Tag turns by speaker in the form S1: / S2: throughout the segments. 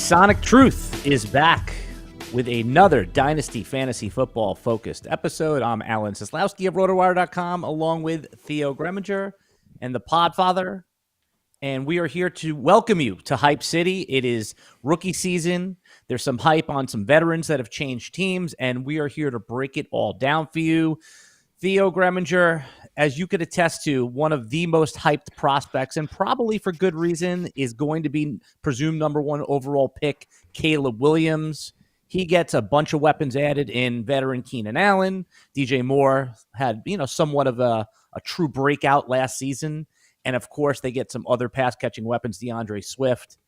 S1: Sonic Truth is back with another Dynasty Fantasy Football focused episode. I'm Alan Seslowsky of RotoWire.com, along with Theo Gremminger and the Podfather. And we are here to welcome you to Hype City. It is rookie season. There's some hype on some veterans that have changed teams, and we are here to break it all down for you. Theo Gremminger, as you could attest to, one of the most hyped prospects, and probably for good reason, is going to be presumed number one overall pick, Caleb Williams. He gets a bunch of weapons added in veteran Keenan Allen. DJ Moore had, somewhat of a true breakout last season. And, of course, they get some other pass-catching weapons, DeAndre Swift.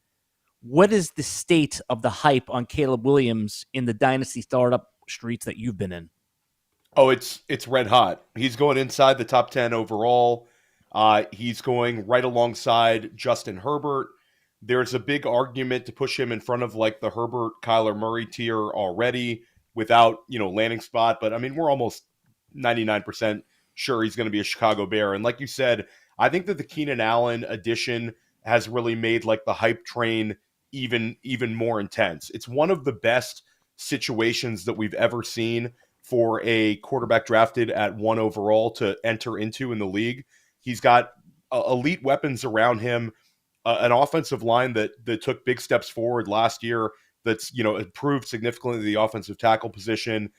S1: What is the state of the hype on Caleb Williams in the Dynasty startup streets that you've been in?
S2: Oh, it's red hot. He's going inside the top 10 overall. He's going right alongside Justin Herbert. There's a big argument to push him in front of like the Herbert, Kyler Murray tier already without, landing spot. But I mean, we're almost 99% sure he's going to be a Chicago Bear. And like you said, I think that the Keenan Allen addition has really made like the hype train even more intense. It's one of the best situations that we've ever seen for a quarterback drafted at 1 overall to enter into in the league. He's got elite weapons around him, an offensive line that took big steps forward last year that's, improved significantly the offensive tackle position.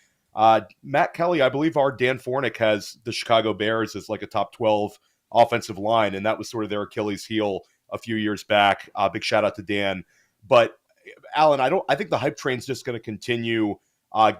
S2: Matt Kelly, I believe our Dan Fornick has the Chicago Bears as like a top 12 offensive line, and that was sort of their Achilles heel a few years back. Big shout out to Dan. But Alan, I think the hype train's just going to continue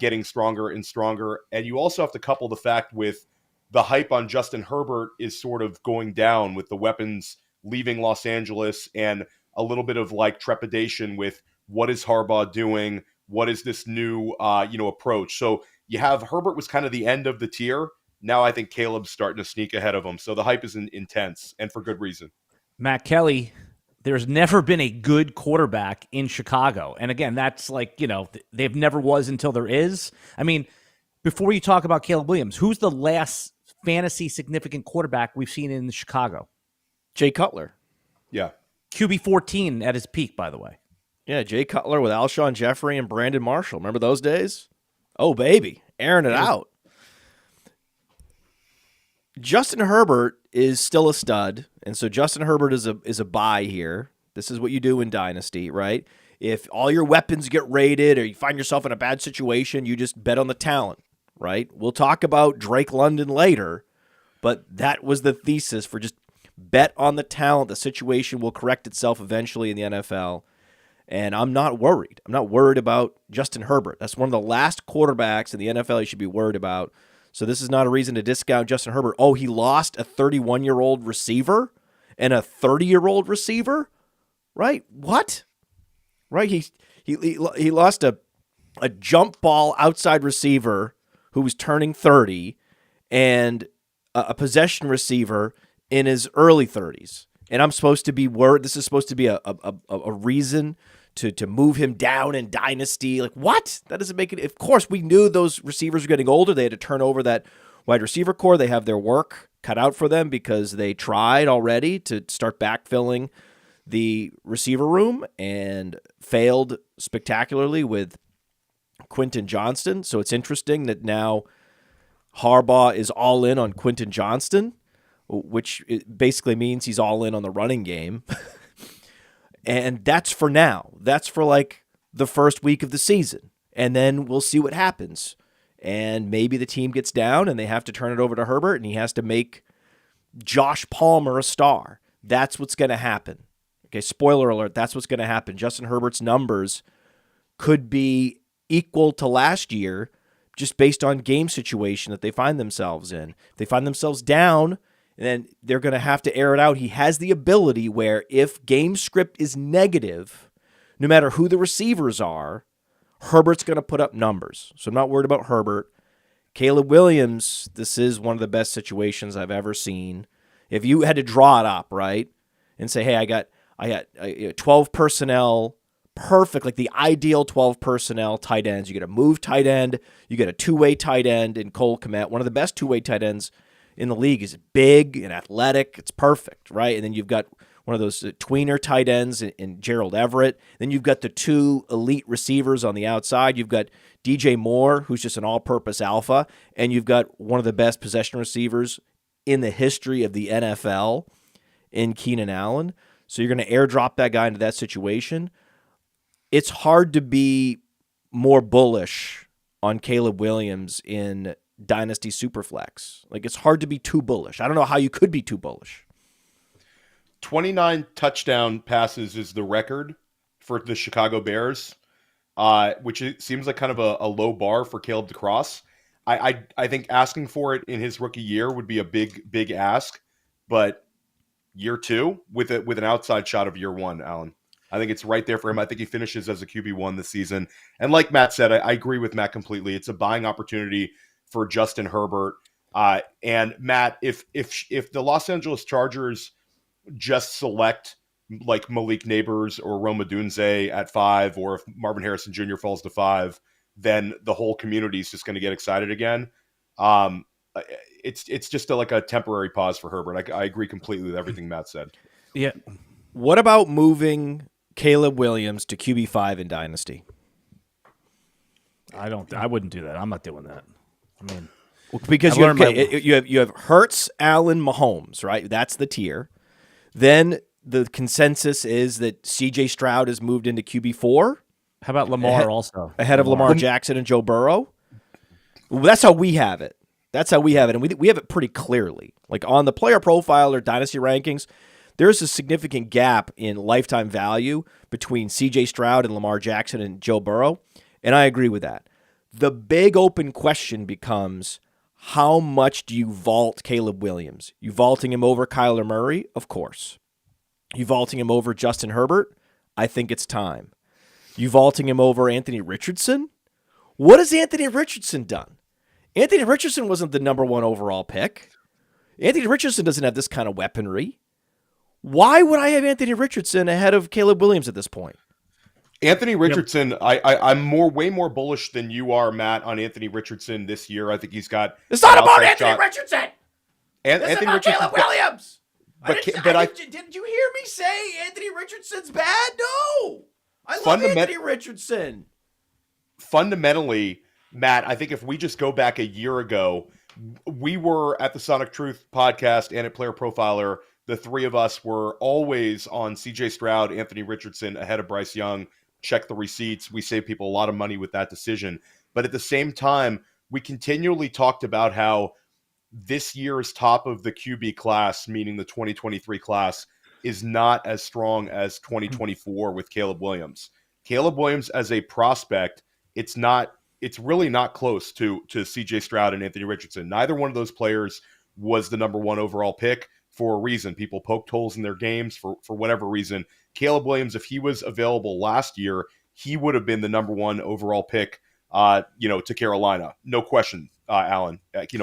S2: getting stronger and stronger. And you also have to couple the fact with the hype on Justin Herbert is sort of going down with the weapons leaving Los Angeles and a little bit of like trepidation with what is Harbaugh doing? What is this new, approach? So you have Herbert was kind of the end of the tier. Now I think Caleb's starting to sneak ahead of him. So the hype is intense and for good reason.
S1: Matt Kelly, there's never been a good quarterback in Chicago. And again, that's like, they've never was until there is. I mean, before you talk about Caleb Williams, who's the last fantasy significant quarterback we've seen in Chicago?
S3: Jay Cutler.
S2: Yeah.
S1: QB 14 at his peak, by the way.
S3: Yeah, Jay Cutler with Alshon Jeffrey and Brandon Marshall. Remember those days? Oh, baby. Airing it out. Justin Herbert is still a stud, and so Justin Herbert is a buy here. This is what you do in Dynasty, right? If all your weapons get raided or you find yourself in a bad situation, you just bet on the talent, right? We'll talk about Drake London later, but that was the thesis for just bet on the talent. The situation will correct itself eventually in the NFL, and I'm not worried. I'm not worried about Justin Herbert. That's one of the last quarterbacks in the NFL you should be worried about. So this is not a reason to discount Justin Herbert. Oh, he lost a 31-year-old receiver and a 30-year-old receiver? Right? What? Right? He lost a jump ball outside receiver who was turning 30 and a possession receiver in his early 30s. And I'm supposed to be worried. This is supposed to be a reason to move him down in Dynasty. Like, what? That doesn't make it. Of course, we knew those receivers were getting older. They had to turn over that wide receiver core. They have their work cut out for them because they tried already to start backfilling the receiver room and failed spectacularly with Quentin Johnston. So it's interesting that now Harbaugh is all in on Quentin Johnston, which basically means he's all in on the running game. And that's for now. That's for like the first week of the season. And then we'll see what happens. And maybe the team gets down and they have to turn it over to Herbert and he has to make Josh Palmer a star. That's what's going to happen. Okay, spoiler alert, that's what's going to happen. Justin Herbert's numbers could be equal to last year just based on game situation that they find themselves in. If they find themselves down, and then they're going to have to air it out. He has the ability where if game script is negative, no matter who the receivers are, Herbert's going to put up numbers. So I'm not worried about Herbert. Caleb Williams, this is one of the best situations I've ever seen. If you had to draw it up, right, and say, hey, I got 12 personnel, perfect, like the ideal 12 personnel tight ends. You get a move tight end. You get a two-way tight end in Cole Kmet, one of the best two-way tight ends in the league. Is big and athletic. It's perfect, right? And then you've got one of those tweener tight ends in Gerald Everett. Then you've got the two elite receivers on the outside. You've got DJ Moore, who's just an all-purpose alpha, and you've got one of the best possession receivers in the history of the NFL in Keenan Allen. So you're going to airdrop that guy into that situation. It's hard to be more bullish on Caleb Williams in Dynasty Superflex. Like, it's hard to be too bullish. I don't know how you could be too bullish.
S2: 29 touchdown passes is the record for the Chicago Bears, which seems like kind of a low bar for Caleb to cross. I think asking for it in his rookie year would be a big ask, but year two with an outside shot of year one, Alan, I think it's right there for him. I think he finishes as a QB1 this season. And like Matt said, I agree with Matt completely. It's a buying opportunity for Justin Herbert. And Matt, if the Los Angeles Chargers just select like Malik Neighbors or Rome Odunze at 5, or if Marvin Harrison Jr. falls to 5, then the whole community is just going to get excited again. It's just like a temporary pause for Herbert. I agree completely with everything Matt said.
S1: Yeah.
S3: What about moving Caleb Williams to QB5 in Dynasty?
S1: I wouldn't do that. I'm not doing that. I mean,
S3: because you have Hurts, Allen, Mahomes, right? That's the tier. Then the consensus is that C.J. Stroud has moved into QB4.
S1: How about Lamar also?
S3: Ahead of Lamar Jackson and Joe Burrow? Well, that's how we have it. And we have it pretty clearly. Like on the Player Profiler Dynasty rankings, there's a significant gap in lifetime value between C.J. Stroud and Lamar Jackson and Joe Burrow, and I agree with that. The big open question becomes, how much do you vault Caleb Williams? You vaulting him over Kyler Murray? Of course. You vaulting him over Justin Herbert? I think it's time. You vaulting him over Anthony Richardson? What has Anthony Richardson done? Anthony Richardson wasn't the number 1 overall pick. Anthony Richardson doesn't have this kind of weaponry. Why would I have Anthony Richardson ahead of Caleb Williams at this point?
S2: Anthony Richardson, yep. I'm way more bullish than you are, Matt, on Anthony Richardson this year. I think he's got.
S3: It's not about Anthony Richardson.
S2: It's about
S3: Caleb Williams.
S2: Didn't
S3: you hear me say Anthony Richardson's bad? No, I love Anthony Richardson.
S2: Fundamentally, Matt, I think if we just go back a year ago, we were at the Sonic Truth podcast and at Player Profiler. The three of us were always on C.J. Stroud, Anthony Richardson ahead of Bryce Young. Check the receipts. We saved people a lot of money with that decision. But at the same time, we continually talked about how this year's top of the QB class, meaning the 2023 class, is not as strong as 2024 with Caleb Williams. Caleb Williams as a prospect, it's really not close to C.J. Stroud and Anthony Richardson. Neither one of those players was the number 1 overall pick for a reason. People poked holes in their games for whatever reason. Caleb Williams, if he was available last year, he would have been the number 1 overall pick, to Carolina. No question, Alan.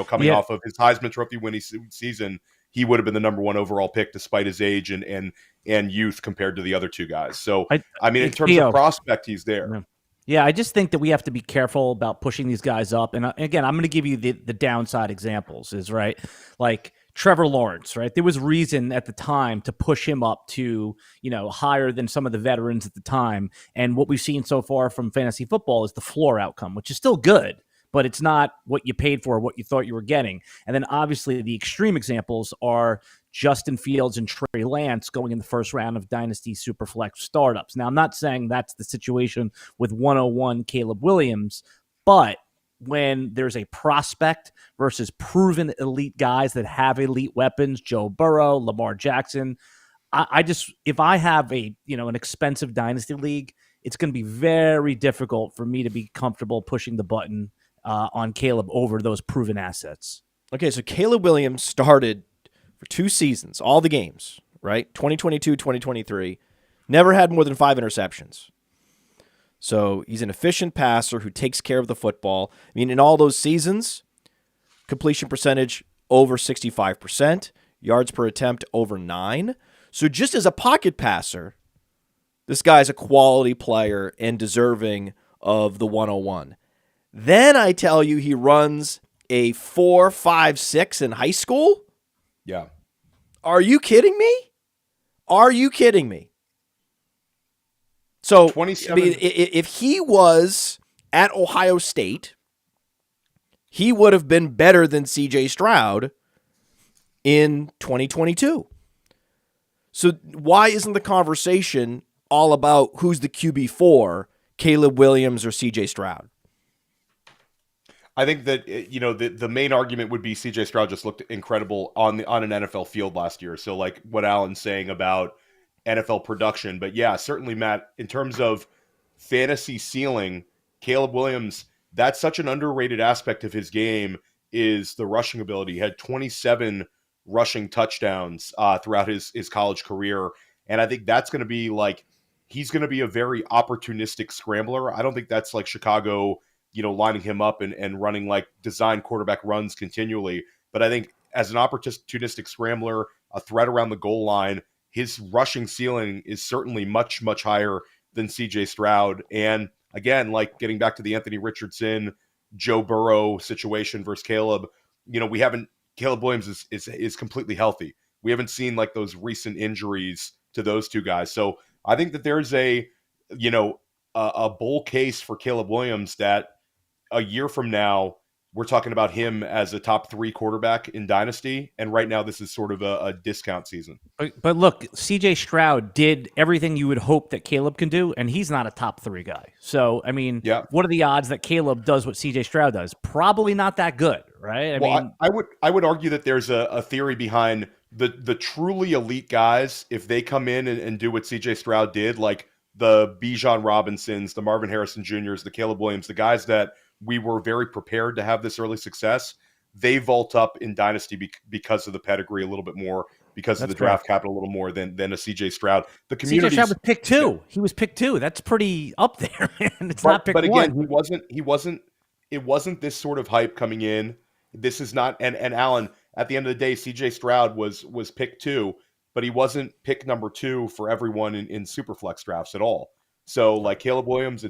S2: Coming off of his Heisman Trophy winning season, he would have been the number 1 overall pick despite his age and youth compared to the other two guys. So, in terms of prospect, he's there.
S1: Yeah, I just think that we have to be careful about pushing these guys up. And again, I'm going to give you the downside examples is, right, like Trevor Lawrence, right? There was reason at the time to push him up to, higher than some of the veterans at the time. And what we've seen so far from fantasy football is the floor outcome, which is still good, but it's not what you paid for, what you thought you were getting. And then obviously the extreme examples are Justin Fields and Trey Lance going in the first round of Dynasty Superflex startups. Now, I'm not saying that's the situation with 101 Caleb Williams, but when there's a prospect versus proven elite guys that have elite weapons, Joe Burrow, Lamar Jackson, if I have an expensive Dynasty league, it's going to be very difficult for me to be comfortable pushing the button on Caleb over those proven assets.
S3: Okay, so Caleb Williams started for 2 seasons, all the games, right? 2022, 2023, never had more than 5 interceptions. So he's an efficient passer who takes care of the football. In all those seasons, completion percentage over 65%, yards per attempt over 9. So just as a pocket passer, this guy's a quality player and deserving of the 101. Then I tell you he runs a 4.56 in high school?
S2: Yeah.
S3: Are you kidding me? Are you kidding me? So,
S2: 27.
S3: I mean, if he was at Ohio State, he would have been better than C.J. Stroud in 2022. So why isn't the conversation all about who's the QB4, Caleb Williams or C.J. Stroud?
S2: I think that the main argument would be C.J. Stroud just looked incredible on an NFL field last year. So like what Alan's saying about NFL production, but yeah, certainly Matt, in terms of fantasy ceiling, Caleb Williams, that's such an underrated aspect of his game is the rushing ability. He had 27 rushing touchdowns throughout his college career, and I think that's going to be like he's going to be a very opportunistic scrambler. I don't think that's like Chicago, lining him up and running like design quarterback runs continually. But I think as an opportunistic scrambler, a threat around the goal line, his rushing ceiling is certainly much, much higher than CJ Stroud. And again, like getting back to the Anthony Richardson, Joe Burrow situation versus Caleb, Caleb Williams is completely healthy. We haven't seen like those recent injuries to those two guys. So I think that there's a bull case for Caleb Williams that a year from now, we're talking about him as a top 3 quarterback in Dynasty. And right now, this is sort of a discount season.
S1: But look, CJ Stroud did everything you would hope that Caleb can do, and he's not a top 3 guy. So, I mean, What are the odds that Caleb does what CJ Stroud does? Probably not that good, right?
S2: I would argue that there's a theory behind the truly elite guys. If they come in and do what CJ Stroud did, like the Bijan Robinsons, the Marvin Harrison Jr.'s, the Caleb Williams, the guys that we were very prepared to have this early success, they vault up in Dynasty because of the pedigree a little bit more, because of the draft capital a little more than a CJ Stroud. The community.
S1: CJ Stroud was pick 2. Yeah. He was pick 2. That's pretty up there, man. It's not pick 1.
S2: But again, it wasn't this sort of hype coming in. This is not, and Alan, at the end of the day, CJ Stroud was pick 2, but he wasn't pick number 2 for everyone in Superflex drafts at all. So like Caleb Williams,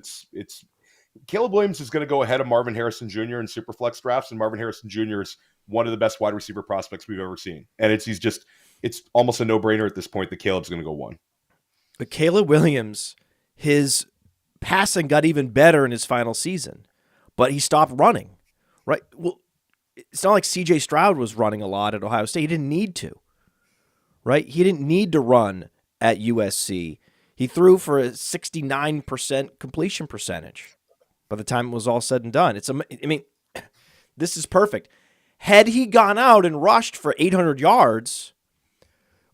S2: Caleb Williams is going to go ahead of Marvin Harrison Jr. in Superflex drafts, and Marvin Harrison Jr. is one of the best wide receiver prospects we've ever seen. And it's almost a no-brainer at this point that Caleb's going to go 1.
S3: But Caleb Williams, his passing got even better in his final season, but he stopped running, right? Well, it's not like C.J. Stroud was running a lot at Ohio State. He didn't need to, right? He didn't need to run at USC. He threw for a 69% completion percentage by the time it was all said and done. This is perfect. Had he gone out and rushed for 800 yards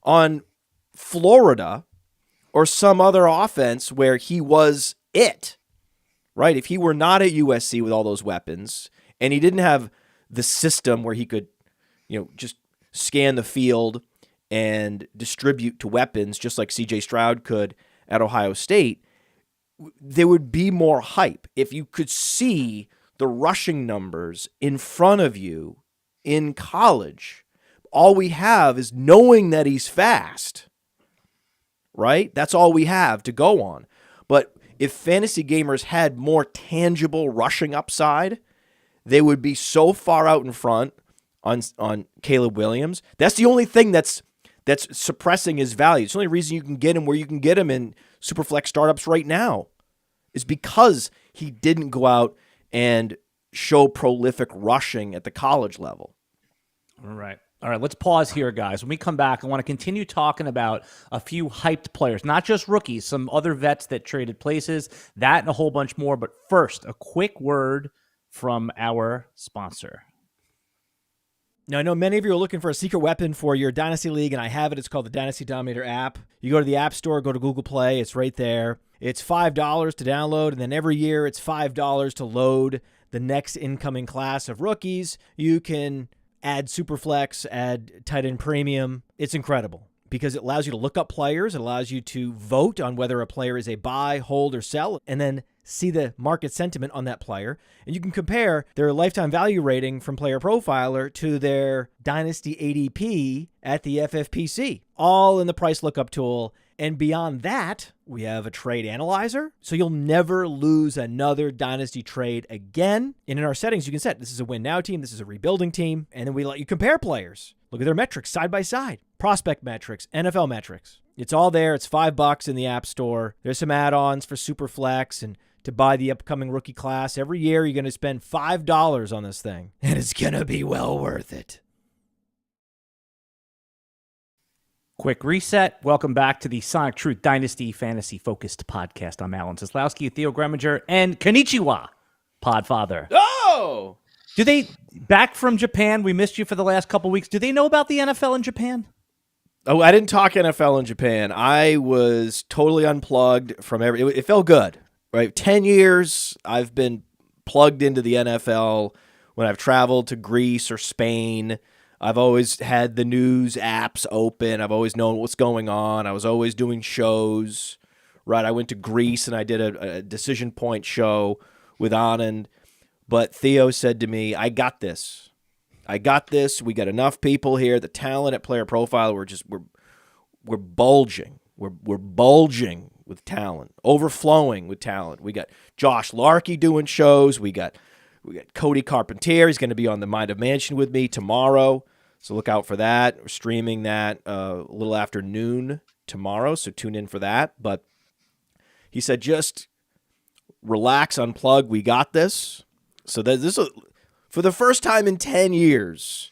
S3: on Florida or some other offense where he was it, right? If he were not at USC with all those weapons and he didn't have the system where he could, just scan the field and distribute to weapons just like CJ Stroud could at Ohio State, there would be more hype. If you could see the rushing numbers in front of you in college, all we have is knowing that he's fast, right? That's all we have to go on. But if fantasy gamers had more tangible rushing upside, they would be so far out in front on Caleb Williams. That's the only thing that's suppressing his value. It's the only reason you can get him where you can get him in Superflex startups right now is because he didn't go out and show prolific rushing at the college level.
S1: All right, let's pause here, guys. When we come back, I want to continue talking about a few hyped players, not just rookies, some other vets that traded places, that and a whole bunch more. But first, a quick word from our sponsor.
S4: Now, I know many of you are looking for a secret weapon for your Dynasty League, and I have it. It's called the Dynasty Dominator app. You go to the App Store, go to Google Play. It's right there. It's $5 to download, and then every year it's $5 to load the next incoming class of rookies. You can add Superflex, add tight end premium. It's incredible because it allows you to look up players. It allows you to vote on whether a player is a buy, hold, or sell, and then see the market sentiment on that player. And you can compare their lifetime value rating from PlayerProfiler to their Dynasty ADP at the FFPC, all in the price lookup tool. And beyond that, we have a trade analyzer, so you'll never lose another Dynasty trade again. And in our settings, you can set this is a win now team, this is a rebuilding team, and then we let you compare players. Look at their metrics side by side. prospect metrics, NFL metrics. It's all there. It's $5 in the App Store. There's some add-ons for Superflex and to buy the upcoming rookie class. Every year, you're going to spend $5 on this thing, and it's going to be well worth it.
S1: Quick reset. Welcome back to the Sonic Truth Dynasty Fantasy Focused podcast. I'm Alan Seslowsky, Theo Gremminger, and Konnichiwa, Podfather.
S3: Oh!
S1: Do they, back from Japan, we missed you for the last couple weeks, do they know about the NFL in Japan?
S3: Oh, I didn't talk NFL in Japan. I was totally unplugged from it felt good, right? 10 years I've been plugged into the NFL when I've traveled to Greece or Spain. I've always had the news apps open. I've always known what's going on. I was always doing shows, right? I went to Greece and I did a Decision Point show with Anand. But Theo said to me, I got this. We got enough people here. The talent at PlayerProfiler, we're bulging. We're bulging with talent, overflowing with talent. We got Josh Larkey doing shows. We got Cody Carpentier. He's going to be on the Mind of Mansion with me tomorrow. So look out for that. We're streaming that a little after noon tomorrow, so tune in for that. But he said, just relax, unplug. We got this. So this for the first time in 10 years,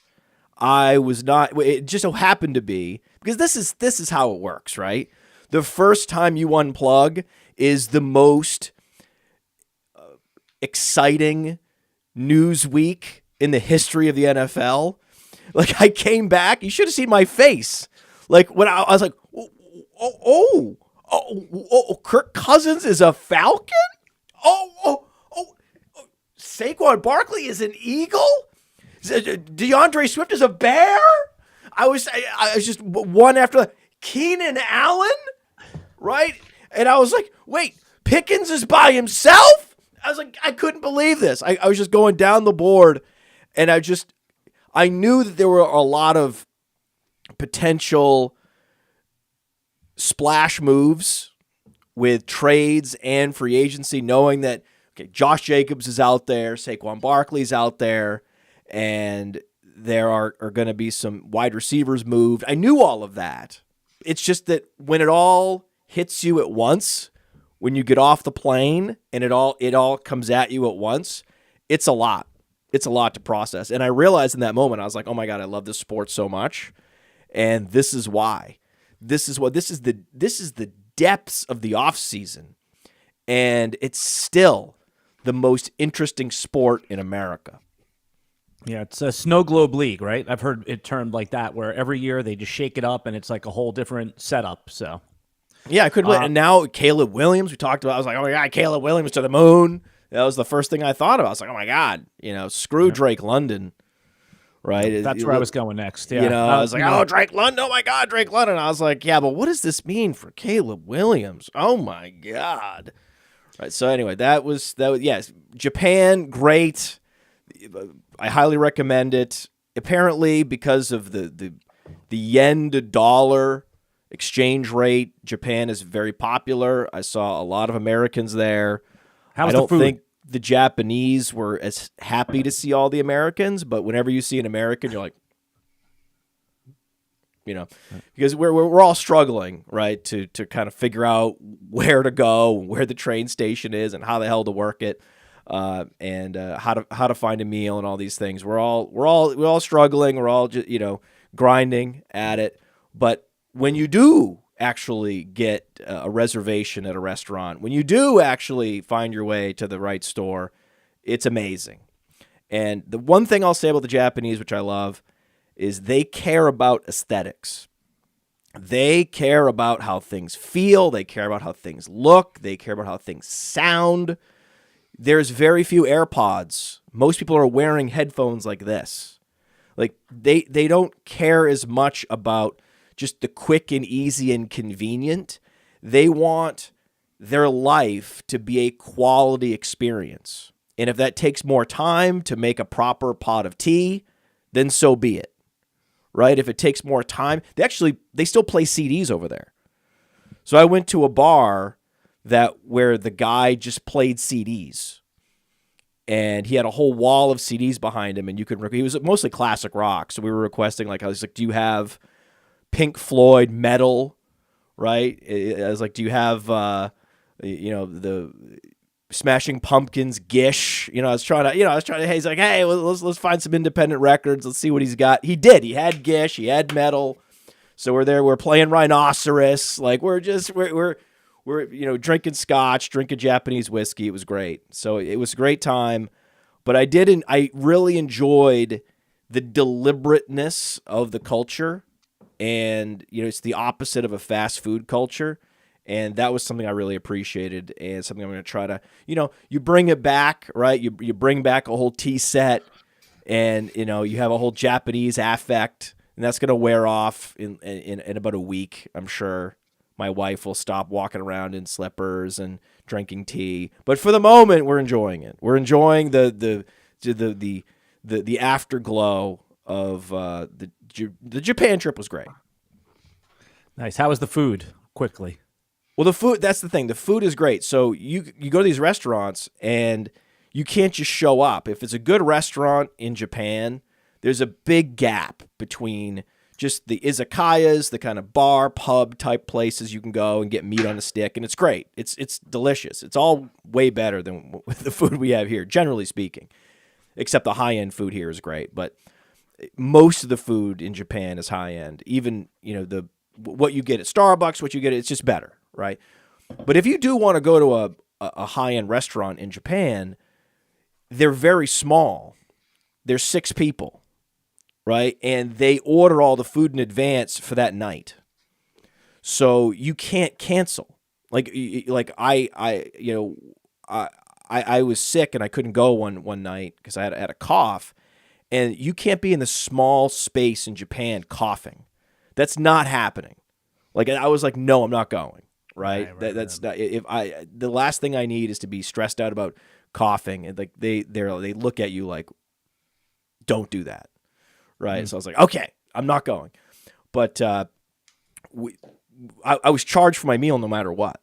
S3: I was not. It just so happened to be because this is how it works, right? The first time you unplug is the most exciting news week in the history of the NFL. Like I came back, you should have seen my face. Like when I was like, Kirk Cousins is a Falcon. Saquon Barkley is an Eagle? DeAndre Swift is a Bear? I was just one after the Keenan Allen, right? And I was like, wait, Pickens is by himself? I was like, I couldn't believe this. I was just going down the board, and I knew that there were a lot of potential splash moves with trades and free agency, knowing that Josh Jacobs is out there, Saquon Barkley's out there, and there are going to be some wide receivers moved. I knew all of that. It's just that when it all hits you at once, when you get off the plane and it all comes at you at once, it's a lot. It's a lot to process. And I realized in that moment, I was like, oh my God, I love this sport so much. And this is why. This is the depths of the off season. And it's still the most interesting sport in America.
S1: Yeah, it's a snow globe league, right? I've heard it termed like that, where every year they just shake it up and it's like a whole different setup. So,
S3: yeah, I couldn't wait. And now Caleb Williams, we talked about. I was like, oh my God, Caleb Williams to the moon. That was the first thing I thought of. I was like, oh my God, screw Drake London, right?
S1: That's where I was going next. Yeah,
S3: I was like, oh, Drake London, oh my God, Drake London. I was like, yeah, but what does this mean for Caleb Williams? Oh my God. Right, so anyway, that was yes, Japan, great. I highly recommend it. Apparently, because of the yen to dollar exchange rate, Japan is very popular. I saw a lot of Americans there.
S1: How's
S3: I don't
S1: the food?
S3: think the Japanese were as happy to see all the Americans, but whenever you see an American, you're like, because we're all struggling, right, to kind of figure out where to go, where the train station is, and how the hell to work it, and how to find a meal and all these things. We're all struggling. We're all just grinding at it. But when you do actually get a reservation at a restaurant, when you do actually find your way to the right store, it's amazing. And the one thing I'll say about the Japanese, which I love, is they care about aesthetics. They care about how things feel. They care about how things look. They care about how things sound. There's very few AirPods. Most people are wearing headphones like this. Like they don't care as much about just the quick and easy and convenient. They want their life to be a quality experience. And if that takes more time to make a proper pot of tea, then so be it. Right? If it takes more time, they still play CDs over there. So I went to a bar where the guy just played CDs, and he had a whole wall of CDs behind him, and he was mostly classic rock. So we were requesting, I was like, do you have Pink Floyd metal, right? I was like, do you have, the Smashing Pumpkins Gish? I was trying to, hey, he's like, hey, let's find some independent records. Let's see what he's got. He did. He had Gish. He had metal. So we're there. We're playing Rhinoceros. Like we're drinking scotch, drinking Japanese whiskey. It was great. So it was a great time. But I really enjoyed the deliberateness of the culture. And, it's the opposite of a fast food culture. And that was something I really appreciated and something I'm going to try to, you bring it back, right? You bring back a whole tea set and, you have a whole Japanese affect, and that's going to wear off in about a week, I'm sure. My wife will stop walking around in slippers and drinking tea. But for the moment, we're enjoying it. We're enjoying the afterglow of the Japan trip was great.
S1: Nice. How was the food? Quickly.
S3: Well, the food, that's the thing. The food is great. So you go to these restaurants and you can't just show up. If it's a good restaurant in Japan, there's a big gap between just the izakayas, the kind of bar, pub type places you can go and get meat on a stick, and it's great. It's delicious. It's all way better than the food we have here, generally speaking, except the high-end food here is great. But most of the food in Japan is high-end. Even, what you get at Starbucks, it's just better. Right. But if you do want to go to a high-end restaurant in Japan, they're very small. There's 6 people, right? And they order all the food in advance for that night. So you can't cancel. Like I was sick and I couldn't go one night because I had a cough. And you can't be in the small space in Japan coughing. That's not happening. Like I was like, no, I'm not going. Right. That's not, the last thing I need is to be stressed out about coughing, and like they look at you like, don't do that. Right. So I was like, okay, I'm not going. But I was charged for my meal no matter what,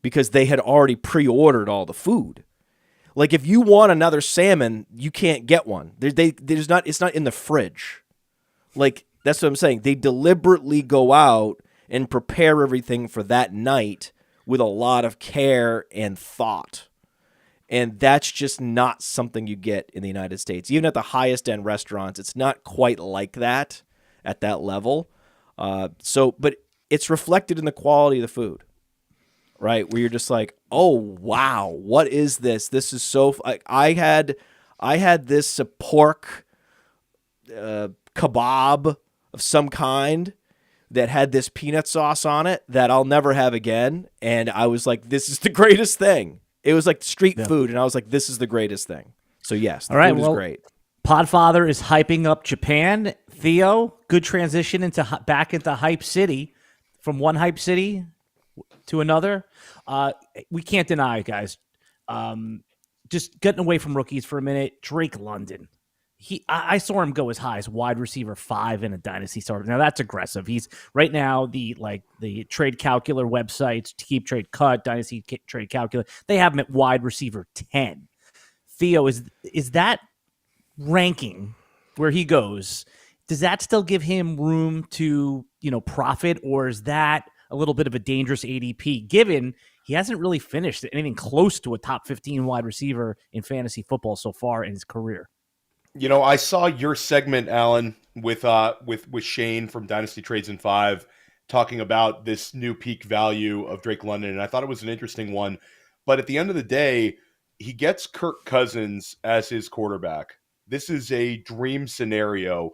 S3: because they had already pre-ordered all the food. Like if you want another salmon, you can't get one. It's not in the fridge. Like that's what I'm saying. They deliberately go out and prepare everything for that night with a lot of care and thought. And that's just not something you get in the United States. Even at the highest end restaurants, it's not quite like that at that level. But it's reflected in the quality of the food, right? Where you're just like, oh, wow, what is this? This is so, I had this pork kebab of some kind that had this peanut sauce on it that I'll never have again. And I was like, this is the greatest thing. It was like street food. And I was like, this is the greatest thing. So yes, the food is great.
S1: Podfather is hyping up Japan. Theo, good transition back into Hype City, from one Hype City to another. We can't deny it, guys. Just getting away from rookies for a minute. Drake London. I saw him go as high as wide receiver 5 in a dynasty starter. Now that's aggressive. He's right now the trade calculator websites, Keep Trade Cut, Dynasty Trade Calculator. They have him at wide receiver 10. Theo, is that ranking where he goes? Does that still give him room to profit, or is that a little bit of a dangerous ADP given he hasn't really finished anything close to a top 15 wide receiver in fantasy football so far in his career?
S2: I saw your segment, Alan, with Shane from Dynasty Trades in 5 talking about this new peak value of Drake London, and I thought it was an interesting one. But at the end of the day, he gets Kirk Cousins as his quarterback. This is a dream scenario.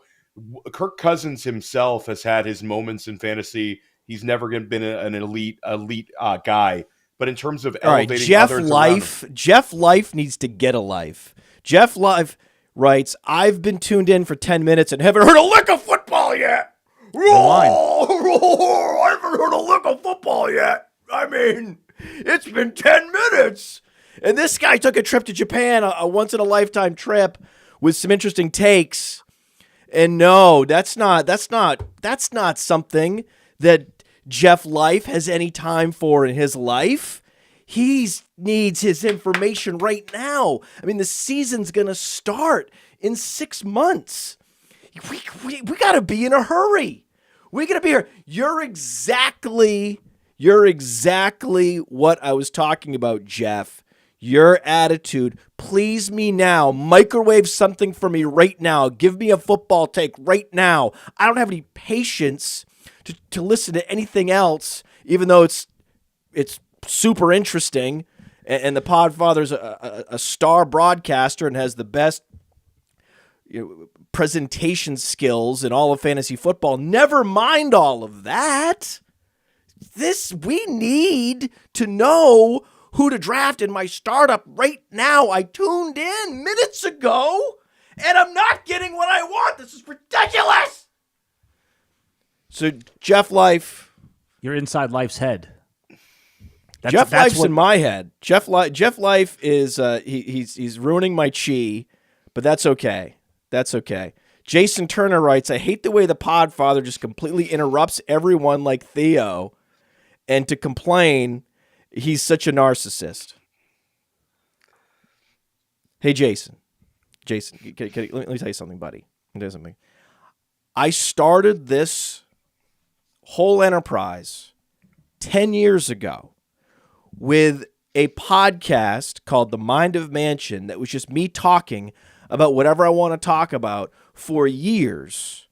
S2: Kirk Cousins himself has had his moments in fantasy. He's never been an elite guy. But in terms of elevating
S3: Jeff Life needs to get a life. Jeff Life writes, I've been tuned in for 10 minutes and haven't heard a lick of football yet. I haven't heard a lick of football yet. I mean, it's been 10 minutes. And this guy took a trip to Japan, a once-in-a-lifetime trip with some interesting takes. And no, that's not something that Jeff Life has any time for in his life. He needs his information right now. I mean, the season's going to start in 6 months. We got to be in a hurry. We gonna be here. You're exactly what I was talking about, Jeff. Your attitude. Please me now. Microwave something for me right now. Give me a football take right now. I don't have any patience to listen to anything else, even though it's super interesting. And the Podfather's a star broadcaster and has the best presentation skills in all of fantasy football. Never mind all of that. We need to know who to draft in my startup right now. I tuned in minutes ago, and I'm not getting what I want. This is ridiculous. So, Jeff Life.
S1: You're inside Life's head.
S3: Jeff Life's in my head. Jeff Life is he's ruining my chi, but that's okay. That's okay. Jason Turner writes, I hate the way the Podfather just completely interrupts everyone like Theo, and to complain, he's such a narcissist. Hey, Jason, let me tell you something, buddy. Let me tell you something. I started this whole enterprise 10 years ago with a podcast called The Mind of Mansion that was just me talking about whatever I want to talk about for years,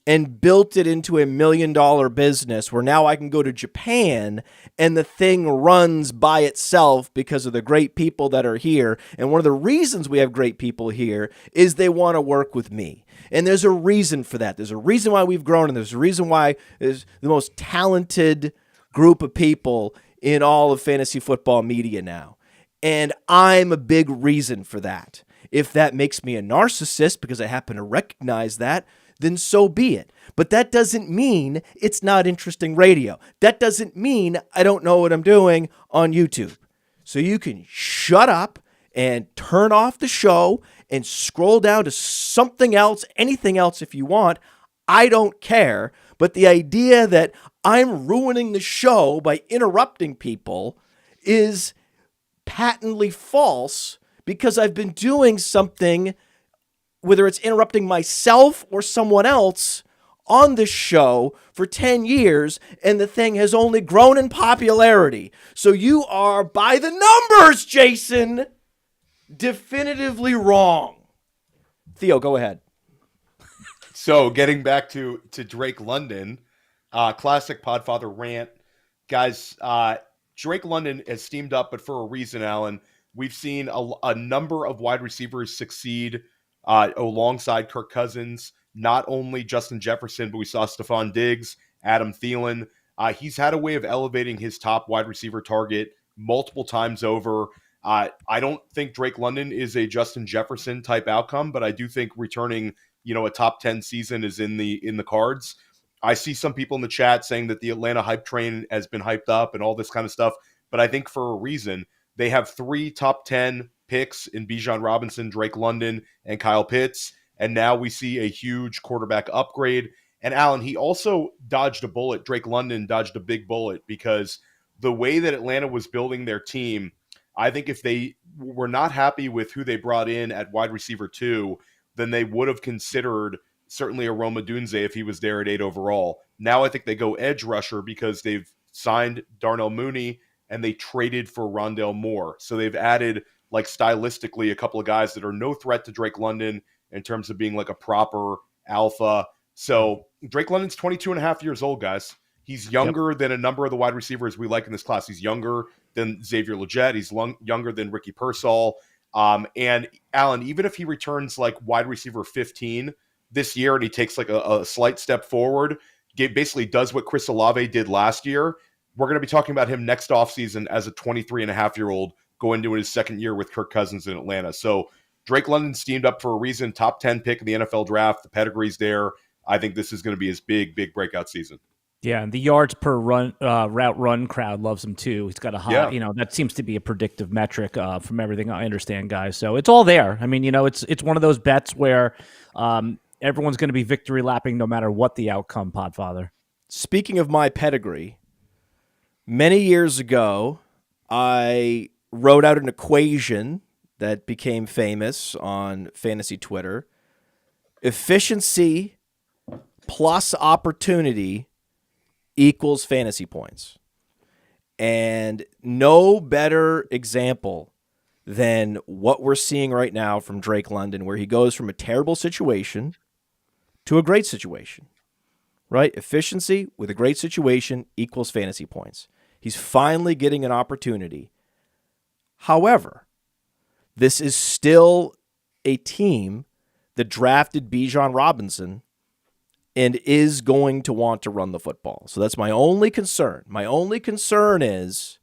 S3: and built it into $1 million business where now I can go to Japan and the thing runs by itself because of the great people that are here. And one of the reasons we have great people here is they want to work with me. And there's a reason for that. There's a reason why we've grown, and there's a reason why there's the most talented group of people in all of fantasy football media now. And I'm a big reason for that. If that makes me a narcissist because I happen to recognize that, then so be it. But that doesn't mean it's not interesting radio. That doesn't mean I don't know what I'm doing on YouTube. So you can shut up and turn off the show and scroll down to something else, anything else if you want. I don't care. But the idea that I'm ruining the show by interrupting people is patently false, because I've been doing something, whether it's interrupting myself or someone else, on this show for 10 years, and the thing has only grown in popularity. So you are, by the numbers, Jason, definitively wrong. Theo, go ahead.
S2: So getting back to Drake London, classic Podfather rant. Guys, Drake London has steamed up, but for a reason, Alan. We've seen a number of wide receivers succeed alongside Kirk Cousins. Not only Justin Jefferson, but we saw Stephon Diggs, Adam Thielen. He's had a way of elevating his top wide receiver target multiple times over. I don't think Drake London is a Justin Jefferson type outcome, but I do think returning, a top 10 season is in the cards. I see some people in the chat saying that the Atlanta hype train has been hyped up and all this kind of stuff, but I think for a reason. They have 3 top 10 picks in Bijan Robinson, Drake London, and Kyle Pitts. And now we see a huge quarterback upgrade. And Alan, he also dodged a bullet. Drake London dodged a big bullet, because the way that Atlanta was building their team, I think if they were not happy with who they brought in at wide receiver 2, then they would have considered certainly a Rome Odunze if he was there at 8 overall. Now I think they go edge rusher because they've signed Darnell Mooney and they traded for Rondale Moore. So they've added, like, stylistically, a couple of guys that are no threat to Drake London in terms of being like a proper alpha. So Drake London's 22 and a half years old, guys. He's younger than a number of the wide receivers we like in this class. He's younger than Xavier Legette. He's younger than Ricky Pearsall. And Alan, even if he returns like wide receiver 15 this year and he takes like a slight step forward, basically does what Chris Olave did last year, we're going to be talking about him next offseason as a 23-and-a-half-year-old going into his second year with Kirk Cousins in Atlanta. So Drake London steamed up for a reason, top 10 pick in the NFL draft. The pedigree's there. I think this is going to be his big breakout season.
S1: Yeah, and the yards per run route run crowd loves him too. He's got a high, that seems to be a predictive metric from everything I understand, guys. So it's all there. I mean, it's one of those bets where everyone's going to be victory lapping no matter what the outcome, Podfather.
S3: Speaking of my pedigree, many years ago, I wrote out an equation that became famous on fantasy Twitter. Efficiency plus opportunity equals fantasy points. And no better example than what we're seeing right now from Drake London, where he goes from a terrible situation to a great situation, right? Efficiency with a great situation equals fantasy points. He's finally getting an opportunity. However, this is still a team that drafted Bijan Robinson and is going to want to run the football. So that's my only concern. My only concern is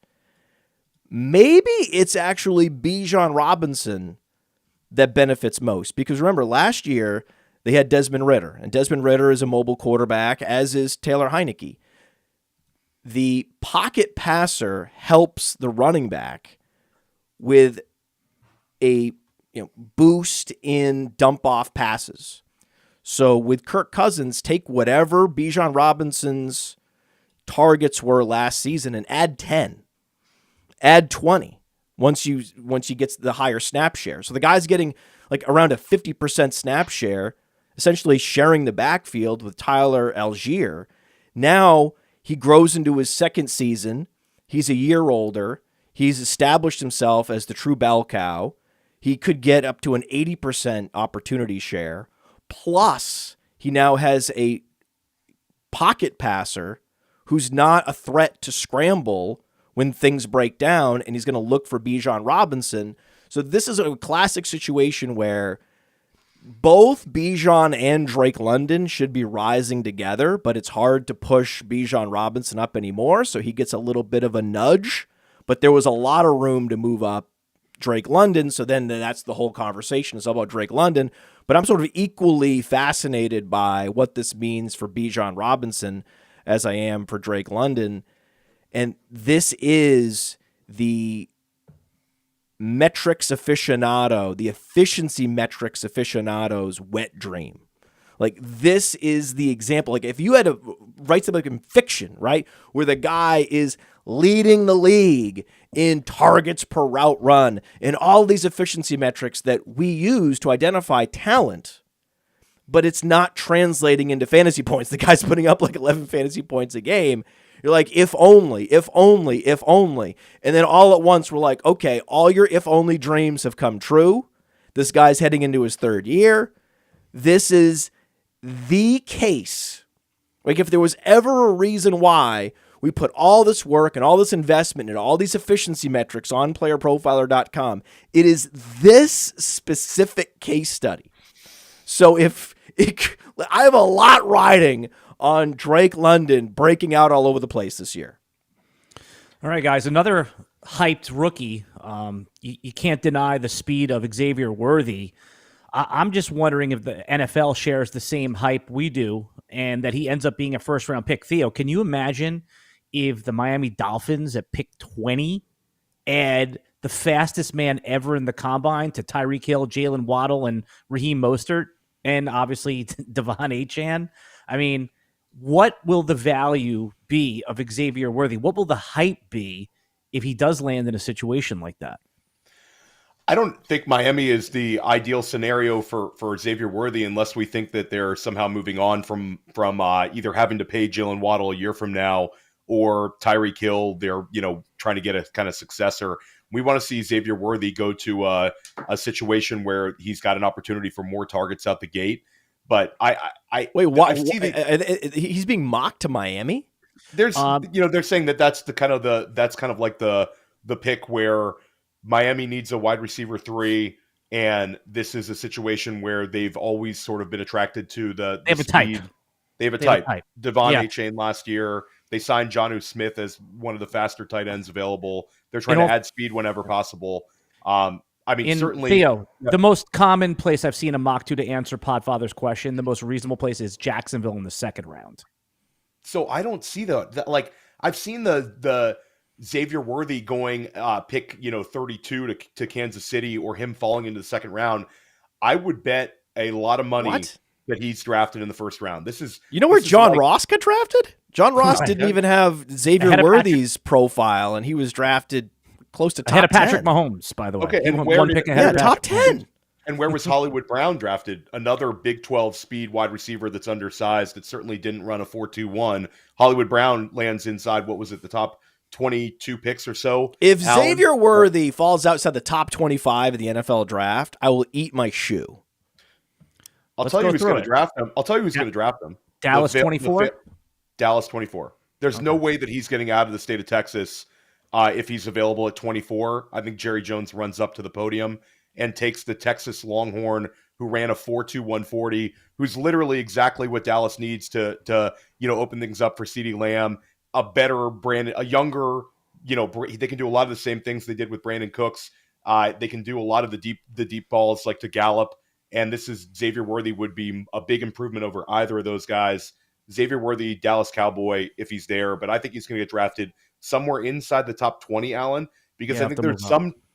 S3: maybe it's actually Bijan Robinson that benefits most. Because remember, last year they had Desmond Ridder, and Desmond Ridder is a mobile quarterback, as is Taylor Heineke. The pocket passer helps the running back with a boost in dump-off passes. So with Kirk Cousins, take whatever Bijan Robinson's targets were last season and add 10, add 20 once he gets the higher snap share. So the guy's getting like around a 50% snap share, essentially sharing the backfield with Tyler Algier. Now he grows into his second season. He's a year older. He's established himself as the true bell cow. He could get up to an 80% opportunity share. Plus, he now has a pocket passer who's not a threat to scramble when things break down, and he's going to look for Bijan Robinson. So this is a classic situation where both Bijan and Drake London should be rising together, but it's hard to push Bijan Robinson up anymore, so he gets a little bit of a nudge. But there was a lot of room to move up Drake London, so then that's the whole conversation. It's all about Drake London. But I'm sort of equally fascinated by what this means for Bijan Robinson as I am for Drake London. And this is the metrics aficionado, the efficiency metrics aficionado's wet dream. Like, this is the example. Like, if you had to write something like in fiction, right, where the guy is leading the league in targets per route run and all these efficiency metrics that we use to identify talent, but it's not translating into fantasy points. The guy's putting up like 11 fantasy points a game. You're like, if only. And then all at once, we're like, okay, all your if only dreams have come true. This guy's heading into his third year. This is the case. Like, if there was ever a reason why we put all this work and all this investment and all these efficiency metrics on PlayerProfiler.com, it is this specific case study. So I have a lot riding on Drake London breaking out all over the place this year.
S1: All right, guys, another hyped rookie. You can't deny the speed of Xavier Worthy. I'm just wondering if the NFL shares the same hype we do and that he ends up being a first-round pick. Theo, can you imagine if the Miami Dolphins at pick 20 add the fastest man ever in the combine to Tyreek Hill, Jalen Waddle, and Raheem Mostert, and obviously Devon Achane? I mean, what will the value be of Xavier Worthy? What will the hype be if he does land in a situation like that?
S2: I don't think Miami is the ideal scenario for Xavier Worthy unless we think that they're somehow moving on from either having to pay Jalen Waddle a year from now or Tyreek Hill. They're trying to get a kind of successor. We want to see Xavier Worthy go to a situation where he's got an opportunity for more targets out the gate. But
S3: wait, why he's being mocked to Miami?
S2: There's they're saying that's kind of like the pick where Miami needs a wide receiver 3, and this is a situation where they've always sort of been attracted to the
S1: They have
S2: speed.
S1: a type.
S2: They have a type. Devon
S1: Yeah.
S2: Achane last year. They signed Jonnu Smith as one of the faster tight ends available. They're trying to add speed whenever possible. Certainly,
S1: Theo, the most common place I've seen a mock to answer Podfather's question, the most reasonable place is Jacksonville in the second round.
S2: So I don't see like I've seen the Xavier Worthy going pick 32 to Kansas City, or him falling into the second round. I would bet a lot of money that he's drafted in the first round. This is
S3: where John Ross got drafted? John Ross didn't even have Xavier Worthy's profile, and he was drafted close to top 10.
S1: Ahead of Patrick Mahomes, by the way.
S2: Okay, and
S3: top 10.
S2: And where was Hollywood Brown drafted? Another Big 12 speed wide receiver that's undersized that certainly didn't run a 4.21. Hollywood Brown lands inside, what was it, the top 22 picks or so?
S3: If
S2: Alan?
S3: Xavier Worthy falls outside the top 25 of the NFL draft, I will eat my shoe.
S2: I'll tell you who's going to draft him. I'll tell you who's going to draft him.
S1: Dallas 24?
S2: Dallas 24. There's no way that he's getting out of the state of Texas if he's available at 24. I think Jerry Jones runs up to the podium and takes the Texas Longhorn who ran a 4.2 140, who's literally exactly what Dallas needs to open things up for CeeDee Lamb, a better Brandon, a younger, they can do a lot of the same things they did with Brandon Cooks. They can do a lot of the deep balls like to Gallup. And this is Xavier Worthy would be a big improvement over either of those guys. Xavier Worthy, Dallas Cowboy, if he's there, but I think he's going to get drafted somewhere inside the top 20, Alan, because I think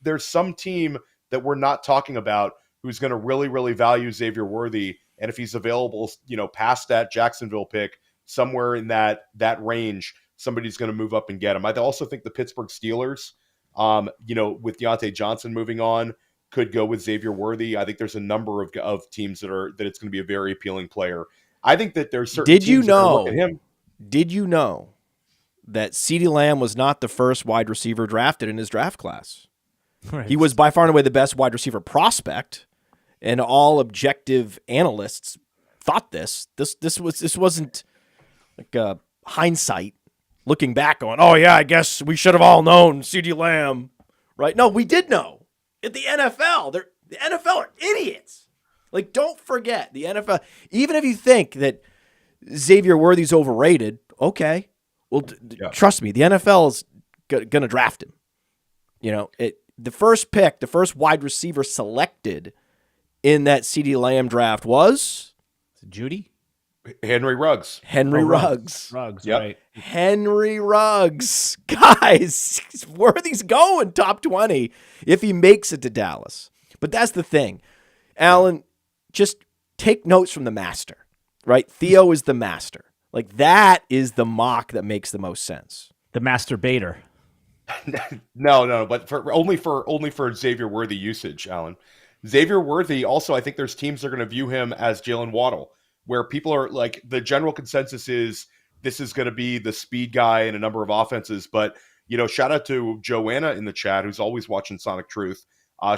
S2: there's some team that we're not talking about who's going to really, really value Xavier Worthy. And if he's available, past that Jacksonville pick, somewhere in that range, somebody's going to move up and get him. I also think the Pittsburgh Steelers, with Deontay Johnson moving on, could go with Xavier Worthy. I think there's a number of teams that it's going to be a very appealing player. I think that there's certain
S3: Did
S2: teams
S3: you know?
S2: That look at him.
S3: Did you know that CeeDee Lamb was not the first wide receiver drafted in his draft class?
S1: Right.
S3: He was by far and away the best wide receiver prospect, and all objective analysts thought this. This wasn't like a hindsight looking back on, oh yeah, I guess we should have all known CeeDee Lamb, right? No, we did know. At the NFL, the NFL are idiots. Like, don't forget, the NFL, even if you think that Xavier Worthy's overrated, okay, well, trust me, the NFL is going to draft him. The first pick, the first wide receiver selected in that CeeDee Lamb draft was
S1: Judy?
S2: Henry Ruggs.
S1: Ruggs,
S2: yep.
S1: Right.
S3: Henry Ruggs. Guys, Worthy's going top 20 if he makes it to Dallas. But that's the thing. Alan, just take notes from the master, right? Theo is the master. Like, that is the mock that makes the most sense.
S1: The masturbator.
S2: No, but only for Xavier Worthy usage, Alan. Xavier Worthy, also, I think there's teams that are going to view him as Jalen Waddle, where people are like, the general consensus is this is going to be the speed guy in a number of offenses. But, shout out to Joanna in the chat, who's always watching Sonic Truth.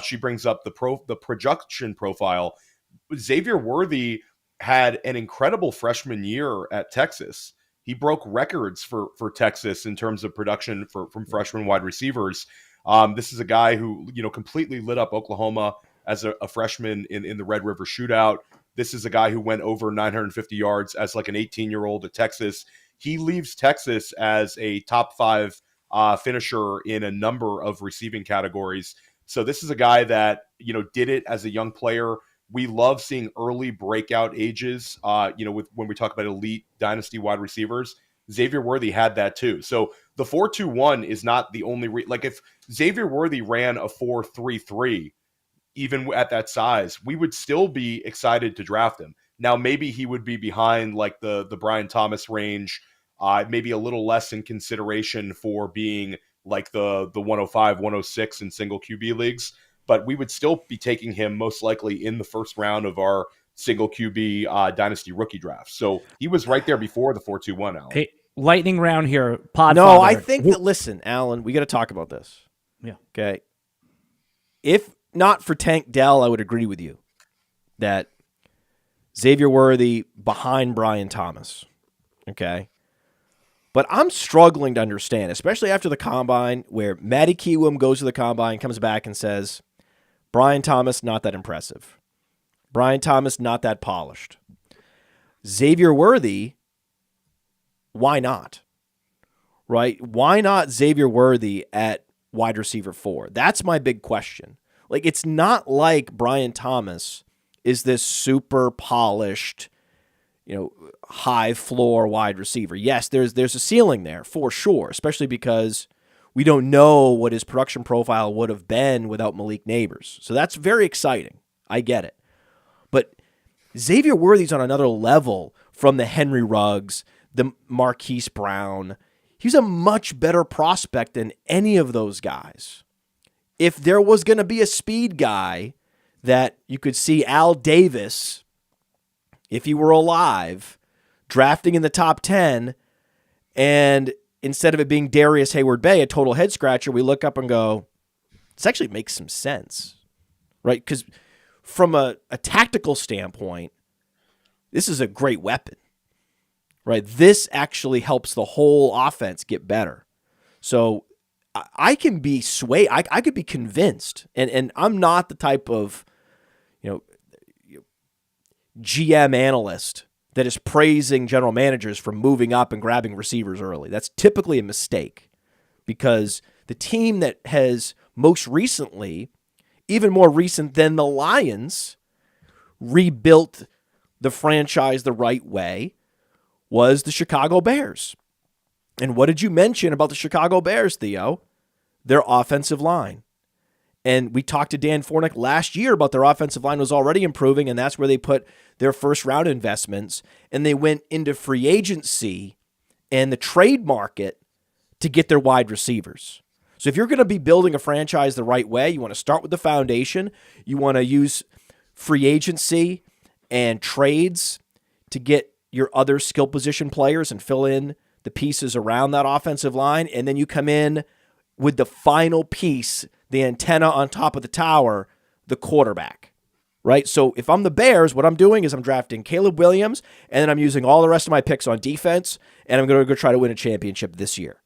S2: She brings up the projection profile. Xavier Worthy had an incredible freshman year at Texas. He broke records for Texas in terms of production from freshman wide receivers. This is a guy who, completely lit up Oklahoma as a freshman in the Red River Shootout. This is a guy who went over 950 yards as like an 18-year-old at Texas. He leaves Texas as a top 5 finisher in a number of receiving categories. So this is a guy that, did it as a young player. We love seeing early breakout ages, when we talk about elite dynasty wide receivers. Xavier Worthy had that too. So the 4.21 is not the only if Xavier Worthy ran a 4.33, even at that size, we would still be excited to draft him. Now, maybe he would be behind like the Brian Thomas range, maybe a little less in consideration for being like the 105, 106 in single QB leagues, but we would still be taking him most likely in the first round of our single QB dynasty rookie draft. So he was right there before the 4.21, Alan.
S1: Hey, lightning round here. Podfather.
S3: No, I think that, listen, Alan, we got to talk about this.
S1: Yeah.
S3: Okay. If not for Tank Dell, I would agree with you that Xavier Worthy behind Brian Thomas. Okay. But I'm struggling to understand, especially after the combine, where Matty Kiwoom goes to the combine, comes back and says, Brian Thomas, not that impressive. Brian Thomas, not that polished. Xavier Worthy, why not? Right? Why not Xavier Worthy at wide receiver 4? That's my big question. Like, it's not like Brian Thomas is this super polished, high floor wide receiver. Yes, there's a ceiling there for sure, especially because we don't know what his production profile would have been without Malik Neighbors. So that's very exciting. I get it. But Xavier Worthy's on another level from the Henry Ruggs, the Marquise Brown. He's a much better prospect than any of those guys. If there was going to be a speed guy that you could see Al Davis, if he were alive, drafting in the top 10, and instead of it being Darius Hayward-Bay, a total head scratcher, we look up and go, this actually makes some sense, right? Because from a tactical standpoint, this is a great weapon, right? This actually helps the whole offense get better. So I can be swayed. I could be convinced, and I'm not the type of GM analyst that is praising general managers for moving up and grabbing receivers early. That's typically a mistake, because the team that has most recently, even more recent than the Lions, rebuilt the franchise the right way was the Chicago Bears. And what did you mention about the Chicago Bears, Theo? Their offensive line. And we talked to Dan Fornick last year about their offensive line was already improving, and that's where they put their first-round investments. And they went into free agency and the trade market to get their wide receivers. So if you're going to be building a franchise the right way, you want to start with the foundation. You want to use free agency and trades to get your other skill position players and fill in the pieces around that offensive line. And then you come in with the final piece, the antenna on top of the tower, the quarterback, right? So if I'm the Bears, what I'm doing is I'm drafting Caleb Williams, and then I'm using all the rest of my picks on defense, and I'm going to go try to win a championship this year.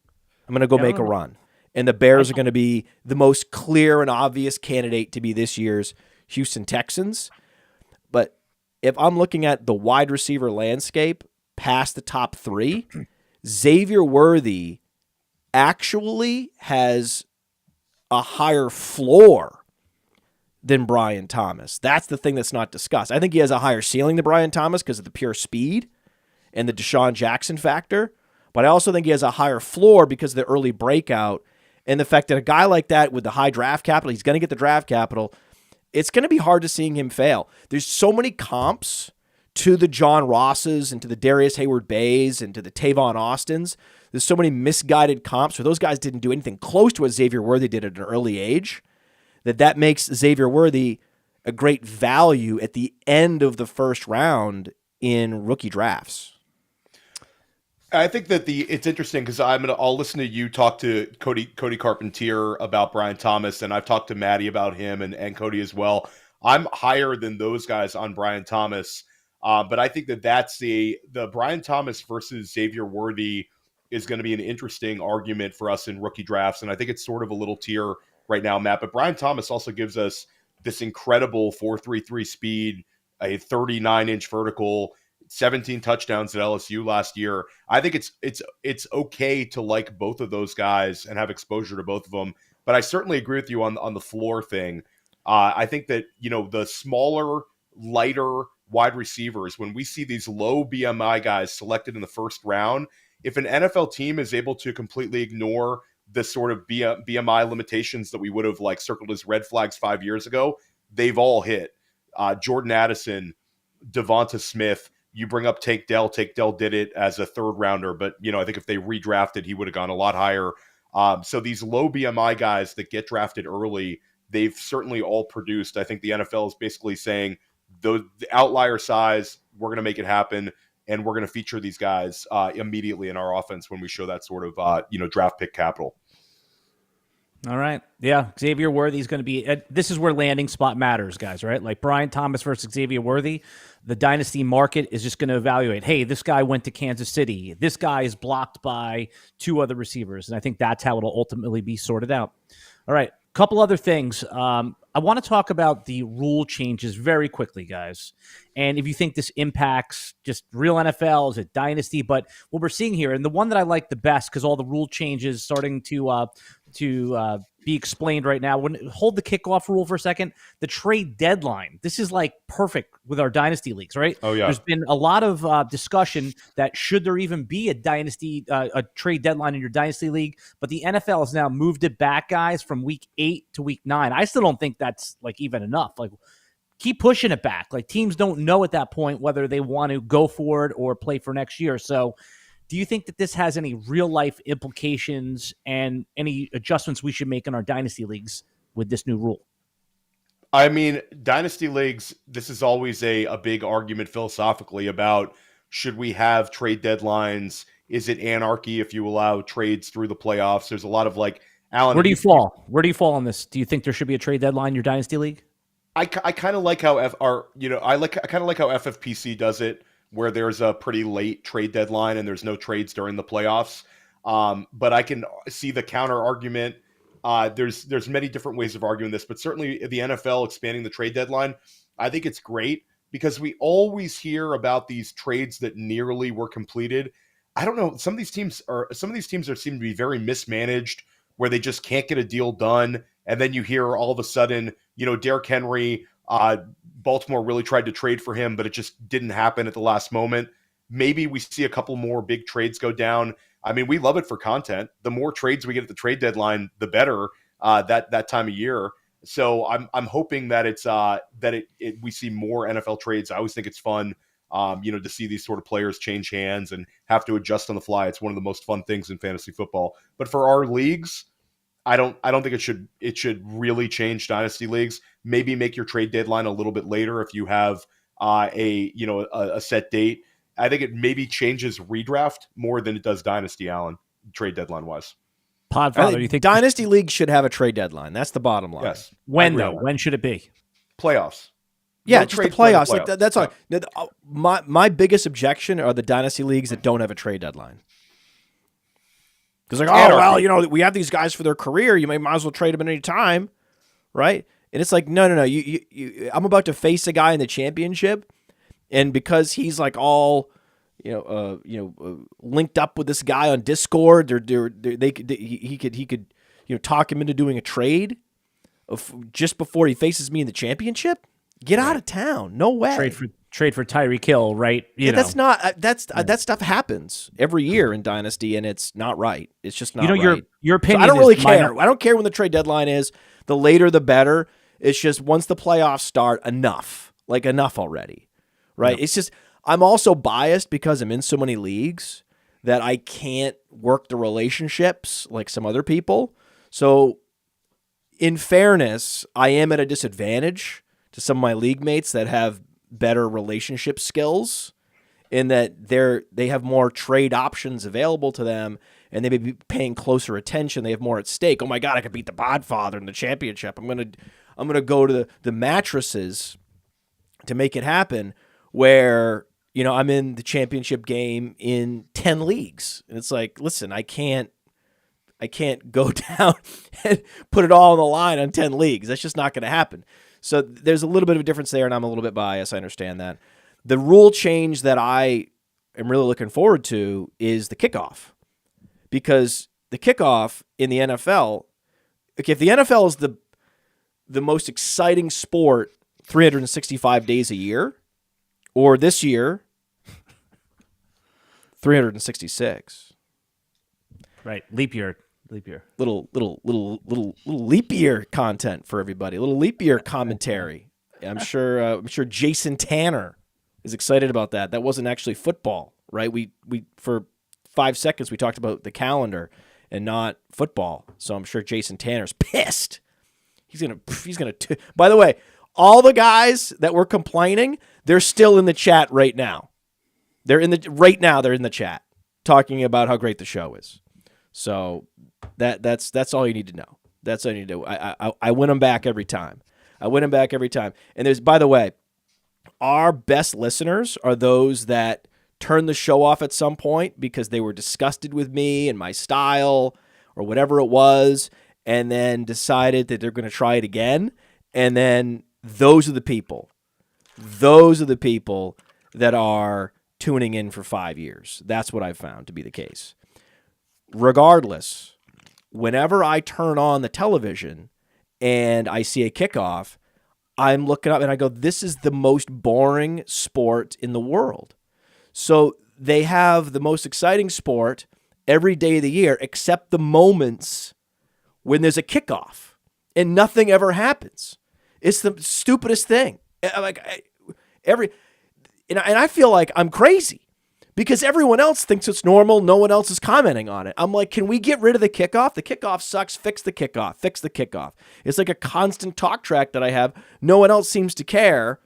S3: I'm going to go make a run. And the Bears are going to be the most clear and obvious candidate to be this year's Houston Texans. But if I'm looking at the wide receiver landscape past the top three, Xavier Worthy actually has a higher floor than Brian Thomas. That's the thing that's not discussed. I think he has a higher ceiling than Brian Thomas because of the pure speed and the Deshaun Jackson factor. But I also think he has a higher floor because of the early breakout and the fact that a guy like that with the high draft capital, he's going to get the draft capital. It's going to be hard to seeing him fail. There's so many comps to the John Rosses and to the Darius Hayward-Bays and to the Tavon Austins. There's so many misguided comps where those guys didn't do anything close to what Xavier Worthy did at an early age, that makes Xavier Worthy a great value at the end of the first round in rookie drafts.
S2: I think that it's interesting because I'll listen to you talk to Cody Carpentier about Brian Thomas, and I've talked to Maddie about him and Cody as well. I'm higher than those guys on Brian Thomas, but I think that's the Brian Thomas versus Xavier Worthy is going to be an interesting argument for us in rookie drafts, and I think it's sort of a little tier right now, Matt. But Brian Thomas also gives us this incredible 4.33 speed, a 39-inch vertical, 17 touchdowns at LSU last year. I think it's okay to like both of those guys and have exposure to both of them. But I certainly agree with you on the floor thing. I think that, the smaller, lighter wide receivers, when we see these low BMI guys selected in the first round, if an NFL team is able to completely ignore the sort of BMI limitations that we would have circled as red flags 5 years ago, they've all hit. Jordan Addison, Devonta Smith. You bring up Tank Dell. Tank Dell did it as a third rounder, but I think if they redrafted, he would have gone a lot higher. So these low BMI guys that get drafted early, they've certainly all produced. I think the NFL is basically saying the outlier size, we're going to make it happen, and we're going to feature these guys immediately in our offense when we show that sort of draft pick capital.
S1: All right. Yeah. Xavier Worthy is going to be this is where landing spot matters, guys, right? Like Brian Thomas versus Xavier Worthy. The dynasty market is just going to evaluate, hey, this guy went to Kansas City. This guy is blocked by two other receivers. And I think that's how it'll ultimately be sorted out. All right. Couple other things. I want to talk about the rule changes very quickly, guys. And if you think this impacts just real NFL, is it dynasty? But what we're seeing here, and the one that I like the best because all the rule changes starting to be explained right now. Hold the kickoff rule for a second. The trade deadline. This is perfect with our dynasty leagues, right?
S2: Oh yeah.
S1: There's been a lot of discussion that should there even be a trade deadline in your dynasty league, but the NFL has now moved it back, guys, from week 8 to week 9. I still don't think that's even enough. Keep pushing it back. Teams don't know at that point whether they want to go for it or play for next year. So do you think that this has any real-life implications and any adjustments we should make in our dynasty leagues with this new rule?
S2: I mean, dynasty leagues, this is always a big argument philosophically about should we have trade deadlines? Is it anarchy if you allow trades through the playoffs? There's a lot of like, Alan.
S1: Where do you fall? Where do you fall on this? Do you think there should be a trade deadline in your dynasty league?
S2: I kind of like how I kind of like how FFPC does it, where there's a pretty late trade deadline and there's no trades during the playoffs. But I can see the counter argument. There's many different ways of arguing this, but certainly the NFL expanding the trade deadline, I think it's great because we always hear about these trades that nearly were completed. I don't know. Some of these teams seem to be very mismanaged, where they just can't get a deal done, and then you hear all of a sudden, Derrick Henry, Baltimore really tried to trade for him, but it just didn't happen at the last moment. Maybe we see a couple more big trades go down. I mean, we love it for content. The more trades we get at the trade deadline, the better. That time of year. So I'm hoping that we see more NFL trades. I always think it's fun, to see these sort of players change hands and have to adjust on the fly. It's one of the most fun things in fantasy football. But for our leagues, I don't think it should really change dynasty leagues. Maybe make your trade deadline a little bit later if you have a set date. I think it maybe changes redraft more than it does dynasty, Alan, trade deadline wise.
S1: Podfather, you think
S3: dynasty leagues should have a trade deadline? That's the bottom line.
S2: Yes.
S1: when though? When should it be?
S2: Playoffs.
S3: Yeah,
S2: No
S3: just the
S2: trades during
S3: playoffs. Like, that's all. My biggest objection are the dynasty leagues that don't have a trade deadline. Because we have these guys for their career. You might as well trade them at any time, right? And it's like, no. I'm about to face a guy in the championship, and because he's like all, linked up with this guy on Discord, he could talk him into doing a trade just before he faces me in the championship. Get out of town. No way.
S1: Trade for Tyreek Hill, right?
S3: That's not that stuff happens every year in Dynasty, and it's not right. It's just not right.
S1: Your opinion.
S3: So I don't really care. I don't care when the trade deadline is. The later, the better. It's just once the playoffs start, enough already, right? Yep. It's just I'm also biased because I'm in so many leagues that I can't work the relationships like some other people. So, in fairness, I am at a disadvantage to some of my league mates that have better relationship skills, in that they have more trade options available to them, and they may be paying closer attention. They have more at stake. Oh my God, I could beat the Podfather in the championship. I'm gonna go to the mattresses to make it happen. Where I'm in the championship game in 10 leagues, and it's like, listen, I can't go down and put it all on the line on 10 leagues. That's just not going to happen. So there's a little bit of a difference there, and I'm a little bit biased. I understand that. The rule change that I am really looking forward to is the kickoff. Because the kickoff in the NFL, if the NFL is the most exciting sport 365 days a year, or this year, 366.
S1: Right, leap year.
S3: Little leap year content for everybody. A little leap year commentary. I'm sure Jason Tanner is excited about that. That wasn't actually football, right? We for 5 seconds we talked about the calendar and not football. So I'm sure Jason Tanner's pissed. He's gonna. By the way, all the guys that were complaining, they're still in the chat right now. They're in the chat talking about how great the show is. So that's all you need to know. That's all you need to do. I win them back every time. And there's, by the way, our best listeners are those that turn the show off at some point because they were disgusted with me and my style or whatever it was, and then decided that they're going to try it again. And then those are the people that are tuning in for 5 years. That's what I've found to be the case. Regardless, whenever I turn on the television and I see a kickoff, I'm looking up and I go, this is the most boring sport in the world. So they have the most exciting sport every day of the year, except the moments when there's a kickoff and nothing ever happens. It's the stupidest thing. And I feel like I'm crazy because everyone else thinks it's normal. No one else is commenting on it. I'm like, can we get rid of the kickoff? The kickoff sucks. Fix the kickoff. Fix the kickoff. It's like a constant talk track that I have. No one else seems to care.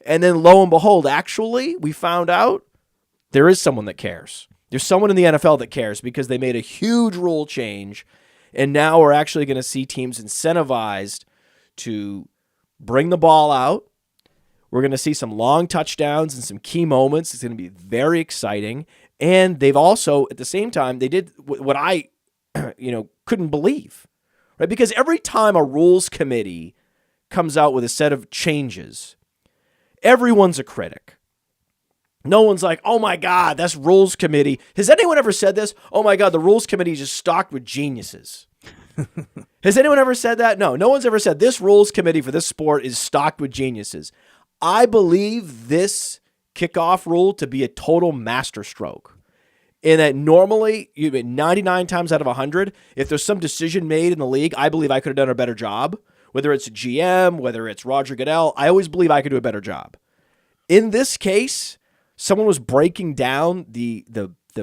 S3: And then lo and behold, actually, we found out there is someone that cares. There's someone in the NFL that cares because they made a huge rule change. And now we're actually going to see teams incentivized to bring the ball out. We're going to see some long touchdowns and some key moments. It's going to be very exciting. And they've also, at the same time, they did what I, couldn't believe, right? Because every time a rules committee comes out with a set of changes, everyone's a critic. No one's like, oh my God, that's rules committee. Has anyone ever said this? Oh my God, the rules committee is just stocked with geniuses. Has anyone ever said that? No one's ever said this rules committee for this sport is stocked with geniuses. I believe this kickoff rule to be a total masterstroke. In that normally, 99 times out of 100, if there's some decision made in the league, I believe I could have done a better job. Whether it's a GM, whether it's Roger Goodell, I always believe I could do a better job. In this case, someone was breaking down the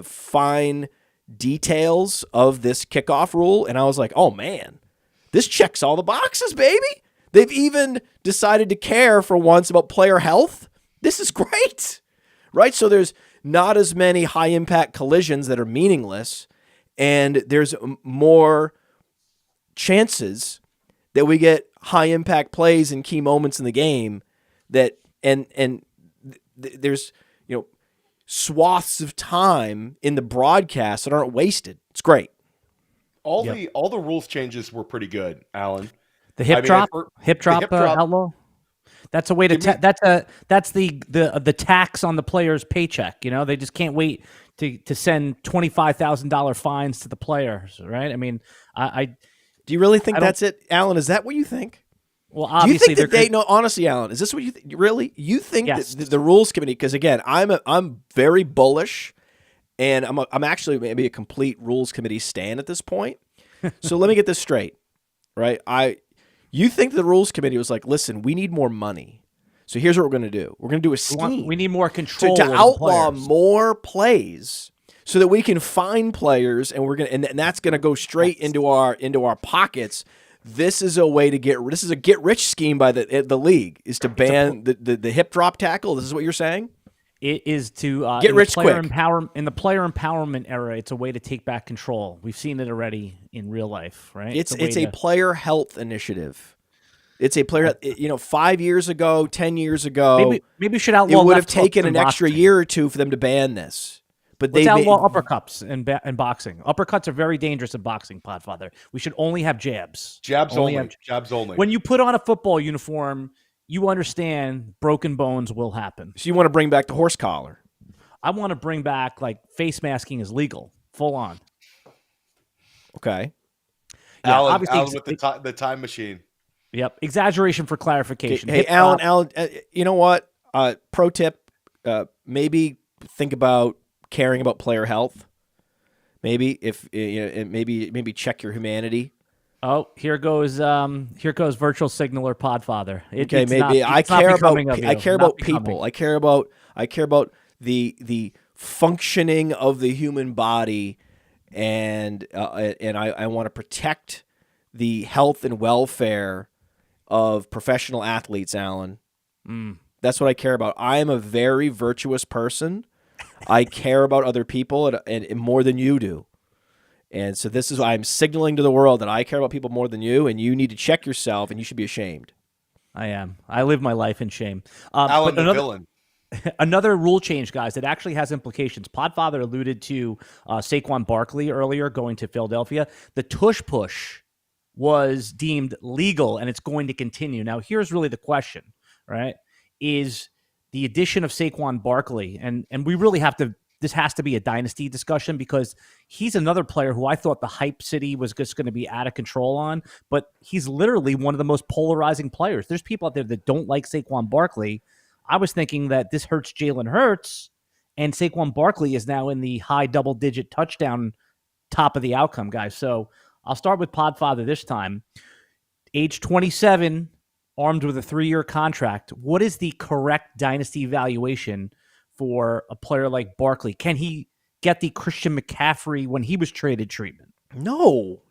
S3: fine details of this kickoff rule, and I was like, oh man, this checks all the boxes, baby. They've even decided to care for once about player health. This is great, right? So there's not as many high-impact collisions that are meaningless, and there's more chances that we get high-impact plays and key moments in the game that there's swaths of time in the broadcast that aren't wasted. It's great.
S2: All the rules changes were pretty good, Alan.
S1: The hip drop outlaw. That's a way to that's the tax on the player's paycheck. They just can't wait to send $25,000 fines to the players, right? I mean,
S3: do you really think that's it, Alan? Is that what you think?
S1: Well, obviously,
S3: do you think no, honestly, Alan, is this what you think? Really? You think
S1: yes.
S3: that the rules committee? Because again, I'm very bullish, and I'm actually maybe a complete rules committee stan at this point. So let me get this straight, right? You think the rules committee was like, listen, we need more money. So here's what we're going to do. We're going to do a scheme.
S1: We need more control
S3: to outlaw more plays so that we can find players, and that's going to go straight into our pockets. This is a way to this is a get rich scheme by the league is to ban the hip drop tackle. This is what you're saying?
S1: It is to
S3: get rich quick.
S1: In the player empowerment era, it's a way to take back control. We've seen it already in real life, right?
S3: It's a player health initiative. It's a player. 5 years ago, 10 years ago,
S1: maybe we should outlaw.
S3: It would have taken an extra year or two for them to ban this. But
S1: let's outlaw uppercuts in boxing. Uppercuts are very dangerous in boxing, Podfather. We should only have jabs.
S2: Jabs only.
S1: When you put on a football uniform, you understand broken bones will happen.
S3: So you want to bring back the horse collar?
S1: I want to bring back face masking is legal, full on.
S3: Okay.
S2: Yeah, Alan with the time machine.
S1: Yep. Exaggeration for clarification.
S3: Hey, Alan, you know what? Pro tip, maybe think about caring about player health. Maybe maybe check your humanity.
S1: Oh, here goes virtual signaler Podfather.
S3: I care about people. I care about the functioning of the human body, and I want to protect the health and welfare of professional athletes, Alan. That's what I care about. I am a very virtuous person. I care about other people and more than you do. And so this is why I'm signaling to the world that I care about people more than you, and you need to check yourself, and you should be ashamed.
S1: I am. I live my life in shame.
S2: Alan the villain.
S1: Another rule change, guys, that actually has implications. Podfather alluded to Saquon Barkley earlier going to Philadelphia. The tush push was deemed legal, and it's going to continue. Now, here's really the question, right? Is the addition of Saquon Barkley, and we really have to, this has to be a dynasty discussion because he's another player who I thought the hype city was just going to be out of control on, but he's literally one of the most polarizing players. There's people out there that don't like Saquon Barkley. I was thinking that this hurts Jalen Hurts, and Saquon Barkley is now in the high double-digit touchdown top of the outcome, guys. So I'll start with Podfather this time. Age 27, armed with a 3-year contract. What is the correct dynasty valuation for a player like Barkley? Can he get the Christian McCaffrey when he was traded treatment?
S3: No,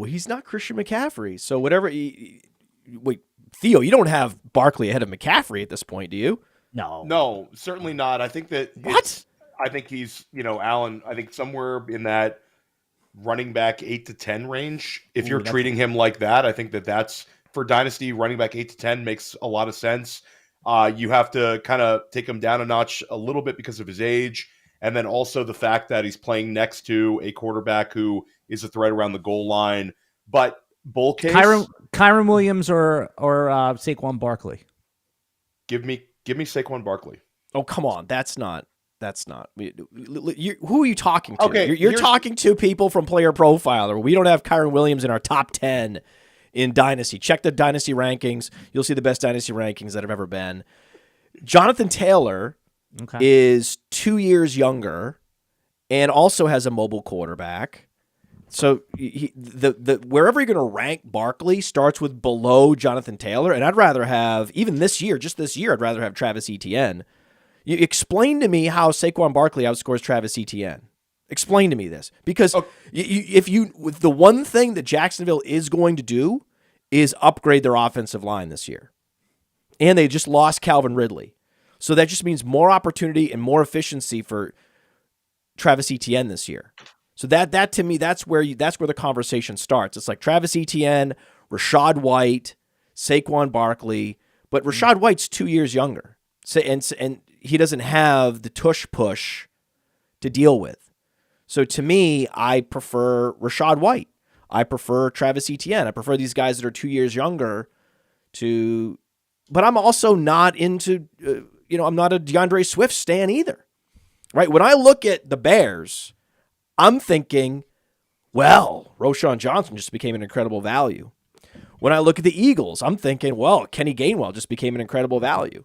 S3: he's not Christian McCaffrey. So whatever. Wait, Theo, you don't have Barkley ahead of McCaffrey at this point, do you?
S2: No, certainly not. I think that I think he's, Allen, I think somewhere in that running back 8 to 10 range. If you're treating him like that, I think that's for Dynasty, running back 8 to 10 makes a lot of sense. You have to kind of take him down a notch a little bit because of his age. And then also the fact that he's playing next to a quarterback who is a threat around the goal line. But bull case,
S1: Kyron Williams or Saquon Barkley.
S2: Give me Saquon Barkley.
S3: Oh, come on. That's not. Who are you talking to?
S2: Okay,
S3: you're talking to people from Player Profiler. We don't have Kyron Williams in our top 10 in Dynasty. Check the Dynasty rankings. You'll see the best Dynasty rankings that have ever been. Jonathan Taylor is 2 years younger and also has a mobile quarterback. So wherever you're going to rank Barkley starts with below Jonathan Taylor, and I'd rather have, even this year, I'd rather have Travis Etienne. You explain to me how Saquon Barkley outscores Travis Etienne. Explain to me this. Because the one thing that Jacksonville is going to do is upgrade their offensive line this year. And they just lost Calvin Ridley. So that just means more opportunity and more efficiency for Travis Etienne this year. So that to me, that's where the conversation starts. It's like Travis Etienne, Rachaad White, Saquon Barkley, but Rachaad White's 2 years younger. So and he doesn't have the tush push to deal with. So to me, I prefer Rachaad White. I prefer Travis Etienne. I prefer these guys that are 2 years younger but I'm also not into, I'm not a DeAndre Swift stan either, right? When I look at the Bears, I'm thinking, well, Roschon Johnson just became an incredible value. When I look at the Eagles, I'm thinking, well, Kenny Gainwell just became an incredible value.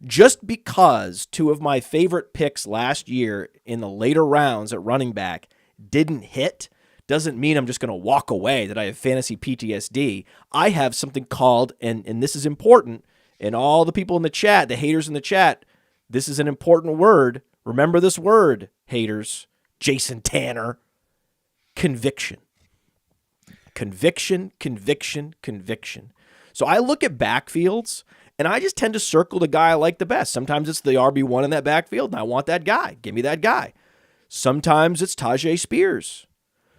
S3: Just because two of my favorite picks last year in the later rounds at running back didn't hit doesn't mean I'm just going to walk away, that I have fantasy PTSD. I have something called, and this is important, and all the people in the chat, the haters in the chat, this is an important word. Remember this word, haters. Jason Tanner. Conviction. Conviction. So I look at backfields, and I just tend to circle the guy I like the best. Sometimes it's the RB1 in that backfield, and I want that guy. Give me that guy. Sometimes it's Tajay Spears.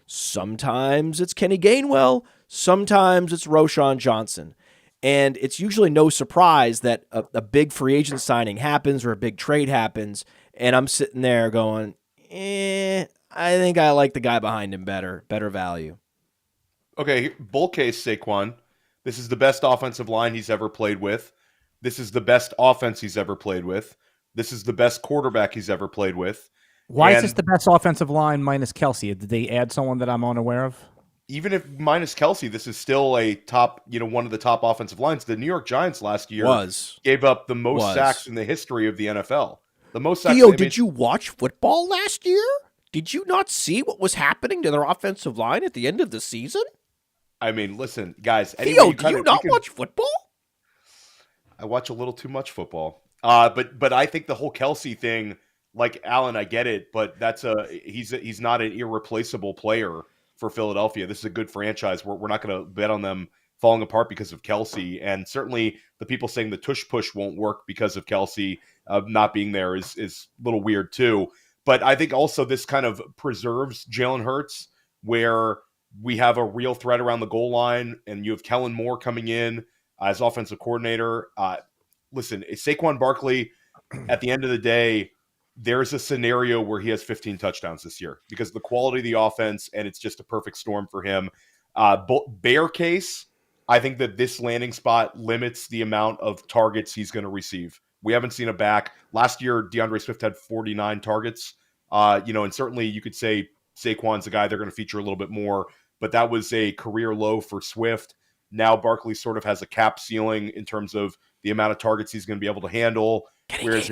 S3: Sometimes it's Kenny Gainwell. Sometimes it's Roschon Johnson. And it's usually no surprise that a big free agent signing happens or a big trade happens, and I'm sitting there going, I think I like the guy behind him better value.
S2: Okay, bull case Saquon. This is the best offensive line he's ever played with. This is the best offense he's ever played with. This is the best quarterback he's ever played with.
S1: Why is this the best offensive line minus Kelsey? Did they add someone that I'm unaware of?
S2: Even if minus Kelsey, this is still a top, one of the top offensive lines. The New York Giants last year gave up the most sacks in the history of the NFL. The most sacks.
S3: Theo, did you watch football last year? Did you not see what was happening to their offensive line at the end of the season?
S2: I mean, listen, guys.
S3: Theo, do you not watch football?
S2: I watch a little too much football. But I think the whole Kelsey thing, like Allen, I get it, but he's not an irreplaceable player for Philadelphia. This is a good franchise. We're not going to bet on them falling apart because of Kelsey. And certainly the people saying the tush push won't work because of Kelsey not being there is a little weird too. But I think also this kind of preserves Jalen Hurts, where we have a real threat around the goal line, and you have Kellen Moore coming in as offensive coordinator. Listen, Saquon Barkley, at the end of the day, there's a scenario where he has 15 touchdowns this year because of the quality of the offense, and it's just a perfect storm for him. Bear case, I think that this landing spot limits the amount of targets he's going to receive. We haven't seen a back. Last year, DeAndre Swift had 49 targets. And certainly you could say Saquon's a guy they're going to feature a little bit more, but that was a career low for Swift. Now Barkley sort of has a cap ceiling in terms of the amount of targets he's going to be able to handle. Whereas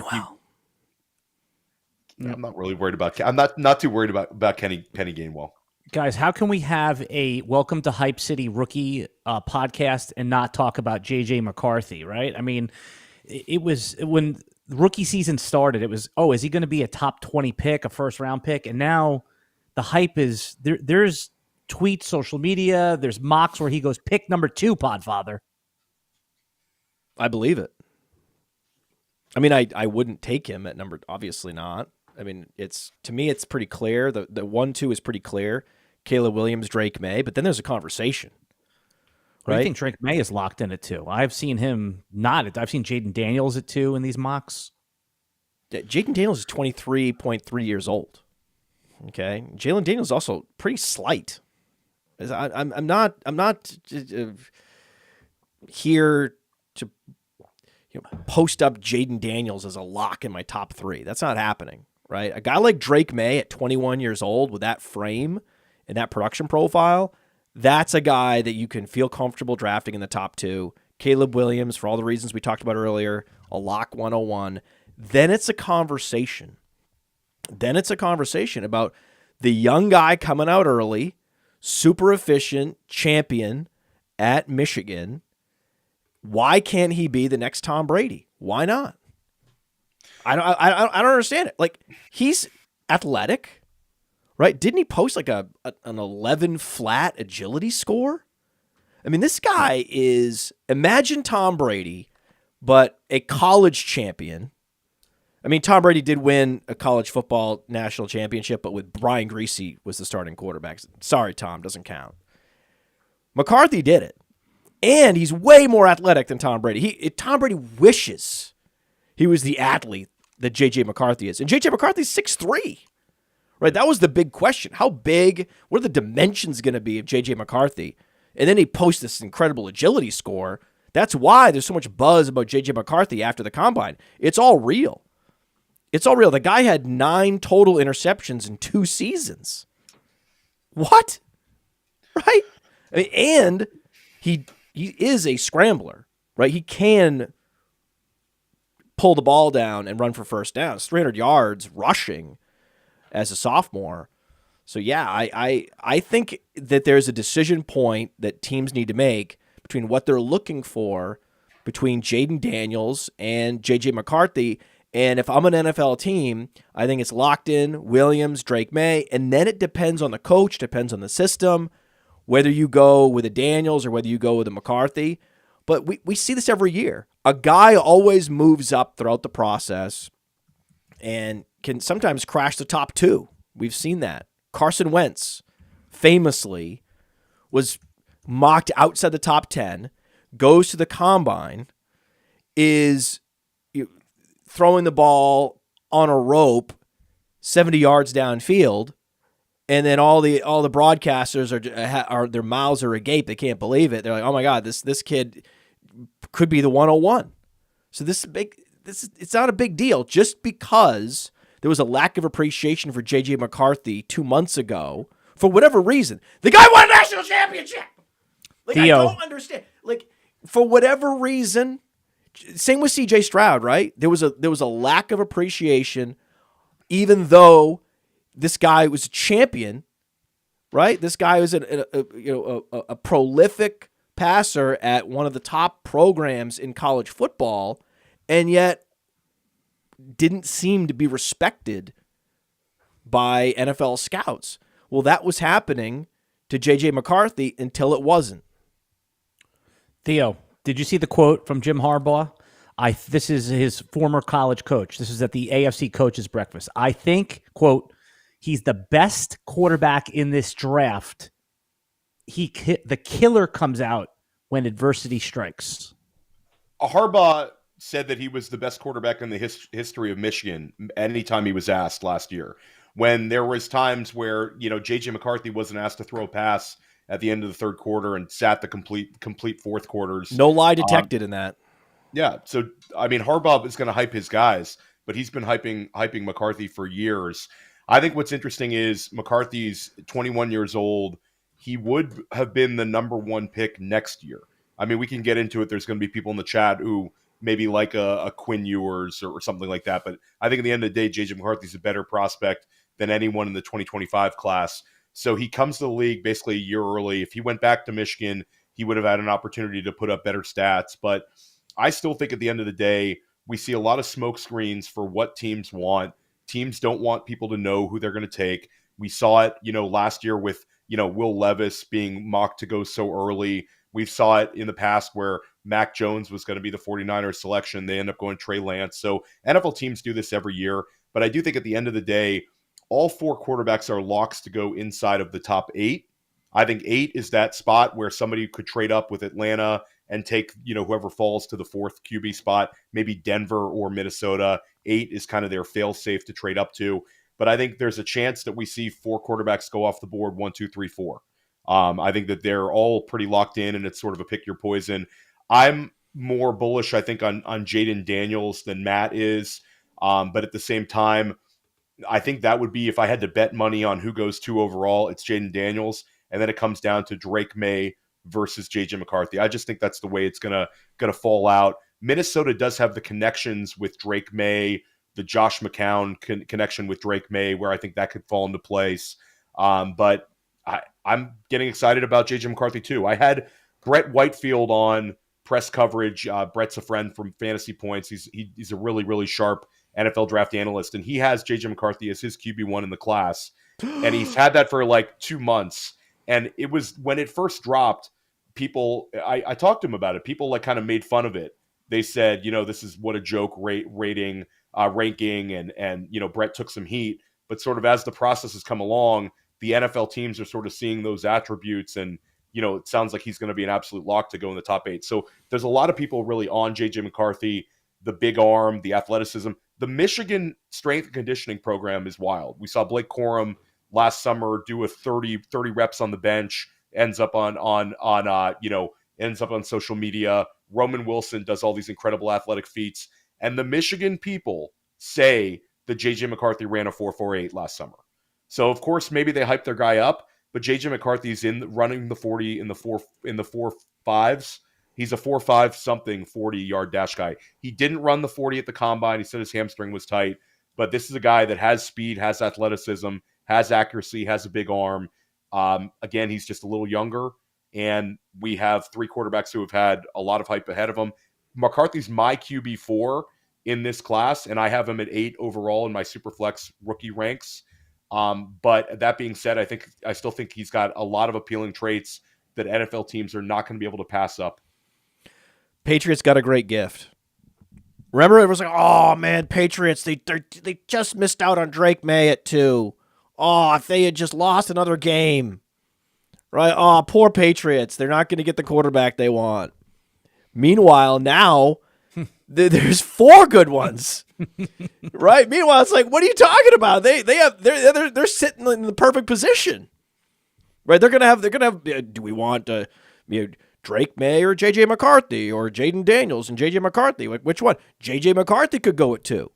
S2: I'm not really worried about. I'm not too worried about Kenny Gainwell.
S1: Guys, how can we have a Welcome to Hype City rookie podcast and not talk about JJ McCarthy? Right? I mean, it was when rookie season started, it was, is he going to be a top 20 pick, a first round pick? And now the hype is there's tweets, social media, there's mocks where he goes pick number 2, Podfather.
S3: I believe it. I mean, I wouldn't take him at number, obviously not. I mean, to me, it's pretty clear. The 1-2 is pretty clear. Caleb Williams, Drake May, but then there's a conversation.
S1: Right? I think Drake May is locked in at 2. I've seen him not. I've seen Jaden Daniels at 2 in these mocks.
S3: Yeah, Jaden Daniels is 23.3 years old. Okay, Jalen Daniels is also pretty slight. I'm not here to post up Jaden Daniels as a lock in my top 3. That's not happening, right? A guy like Drake May at 21 years old with that frame and that production profile, that's a guy that you can feel comfortable drafting in the top 2. Caleb Williams, for all the reasons we talked about earlier, a lock 101. Then it's a conversation. Then it's a conversation about the young guy coming out early, super efficient, champion at Michigan. Why can't he be the next Tom Brady? Why not? I don't understand it. Like, he's athletic, right? Didn't he post like an 11 flat agility score? I mean, this guy is, imagine Tom Brady, but a college champion. I mean, Tom Brady did win a college football national championship, but with Brian Griese was the starting quarterback. Sorry, Tom, doesn't count. McCarthy did it. And he's way more athletic than Tom Brady. Tom Brady wishes he was the athlete that J.J. McCarthy is. And J.J. McCarthy's 6'3". Right? That was the big question. How big, what are the dimensions going to be of J.J. McCarthy? And then he posts this incredible agility score. That's why there's so much buzz about J.J. McCarthy after the combine. It's all real. It's all real. The guy had 9 total interceptions in 2 seasons. What? Right? I mean, and he is a scrambler, right? He can pull the ball down and run for first downs, 300 yards rushing as a sophomore. So, yeah, I think that there's a decision point that teams need to make between what they're looking for between Jaden Daniels and J.J. McCarthy. And if I'm an NFL team, I think it's locked in, Williams, Drake May, and then it depends on the coach, depends on the system, whether you go with a Daniels or whether you go with a McCarthy. But we see this every year. A guy always moves up throughout the process and can sometimes crash the top 2. We've seen that. Carson Wentz famously was mocked outside the top 10, goes to the combine, is throwing the ball on a rope 70 yards downfield, and then all the broadcasters are their mouths are agape. They can't believe it. They're like, "Oh my God, this kid could be the 101." So this is big. It's not a big deal just because there was a lack of appreciation for J.J. McCarthy 2 months ago for whatever reason. The guy won a national championship. Like, Theo. I don't understand. Like, for whatever reason, same with C.J. Stroud, right? There was a lack of appreciation, even though this guy was a champion, right? This guy was a prolific passer at one of the top programs in college football, and yet didn't seem to be respected by NFL scouts. Well, that was happening to J.J. McCarthy until it wasn't.
S1: Theo, did you see the quote from Jim Harbaugh? This is his former college coach. This is at the AFC Coaches Breakfast. I think, quote, he's the best quarterback in this draft. The killer comes out when adversity strikes.
S2: Harbaugh said that he was the best quarterback in the history of Michigan anytime he was asked last year. When there was times where, J.J. McCarthy wasn't asked to throw a pass at the end of the third quarter and sat the complete fourth quarters.
S3: No lie detected in that.
S2: Yeah. So, I mean, Harbaugh is going to hype his guys, but he's been hyping McCarthy for years. I think what's interesting is McCarthy's 21 years old. He would have been the number 1 pick next year. I mean, we can get into it. There's going to be people in the chat who maybe like a Quinn Ewers or something like that. But I think at the end of the day, J.J. McCarthy's a better prospect than anyone in the 2025 class. So he comes to the league basically a year early. If he went back to Michigan, he would have had an opportunity to put up better stats. But I still think at the end of the day, We see a lot of smoke screens for what teams want. Teams don't want people to know who they're going to take. We saw it, last year with, Will Levis being mocked to go so early. We saw it in the past where Mac Jones was going to be the 49ers selection. They end up going Trey Lance. So NFL teams do this every year. But I do think at the end of the day, all 4 quarterbacks are locks to go inside of the top 8. I think 8 is that spot where somebody could trade up with Atlanta and take, whoever falls to the 4th QB spot, maybe Denver or Minnesota. 8 is kind of their fail-safe to trade up to. But I think there's a chance that we see 4 quarterbacks go off the board, 1, 2, 3, 4. I think that they're all pretty locked in, and it's sort of a pick your poison. I'm more bullish, I think, on Jaden Daniels than Matt is. But at the same time, I think that would be, if I had to bet money on who goes 2 overall, it's Jaden Daniels. And then it comes down to Drake May versus JJ McCarthy. I just think that's the way it's gonna fall out. Minnesota does have the connections with Drake May, the Josh McCown connection with Drake May, where I think that could fall into place. But I'm getting excited about JJ McCarthy too. I had Brett Whitefield on press coverage. Brett's a friend from Fantasy Points. He's a really, really sharp NFL draft analyst, and he has JJ McCarthy as his QB1 in the class. And he's had that for like 2 months. And it was when it first dropped, people, I talked to him about it. People like kind of made fun of it. They said, this is what a joke ranking. And Brett took some heat. But sort of as the process has come along, the NFL teams are sort of seeing those attributes. And, it sounds like he's going to be an absolute lock to go in the top 8. So there's a lot of people really on JJ McCarthy, the big arm, the athleticism. The Michigan strength and conditioning program is wild. We saw Blake Corum last summer do a 30 reps on the bench, ends up on social media. Roman Wilson does all these incredible athletic feats. And the Michigan people say that JJ McCarthy ran a 4.48 last summer. So of course, maybe they hype their guy up, but JJ McCarthy's running the 40 in the 4.5s. He's a 4.5 something 40-yard dash guy. He didn't run the 40 at the combine. He said his hamstring was tight, but this is a guy that has speed, has athleticism, has accuracy, has a big arm. Again, he's just a little younger, and we have 3 quarterbacks who have had a lot of hype ahead of him. McCarthy's my QB4 in this class, and I have him at 8 overall in my Superflex rookie ranks. But that being said, I still think he's got a lot of appealing traits that NFL teams are not going to be able to pass up.
S3: Patriots got a great gift. Remember, it was like, oh man, Patriots, they just missed out on Drake May at 2. Oh, if they had just lost another game, right? Oh, poor Patriots. They're not going to get the quarterback they want. Meanwhile, now there's 4 good ones, right? Meanwhile, it's like, what are you talking about? They're sitting in the perfect position, right? They're gonna have. Do we want Drake May or JJ McCarthy or Jaden Daniels and JJ McCarthy? Like, which one? JJ McCarthy could go at 2.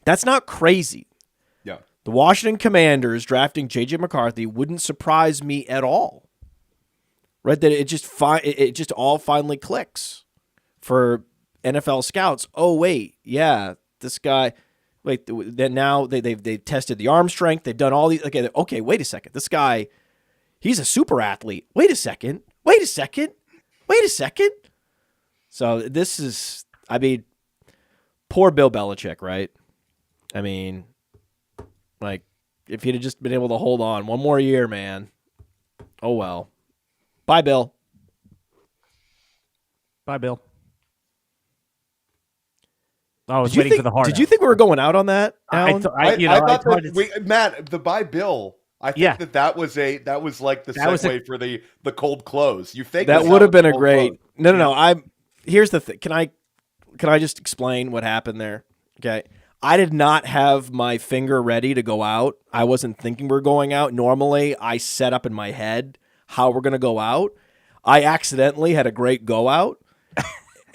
S3: That's not crazy.
S2: Yeah.
S3: The Washington Commanders drafting JJ McCarthy wouldn't surprise me at all. Right? That it just all finally clicks for NFL scouts. Oh wait, yeah, this guy. Wait, then now they've tested the arm strength. They've done all these. Okay, wait a second. This guy, he's a super athlete. Wait a second. So this is, poor Bill Belichick, right? If he'd have just been able to hold on one more year, man. Oh, well. Bye, Bill.
S1: Bye, Bill. I was waiting for the hard.
S3: Did you think we were going out on that, Alan?
S2: I thought Matt, the bye Bill. I think that was like the segue for the cold close. You think
S3: that would have been a great? Close. No. Here's the thing. Can I just explain what happened there? Okay. I did not have my finger ready to go out. I wasn't thinking we were going out. Normally, I set up in my head how we're going to go out. I accidentally had a great go out,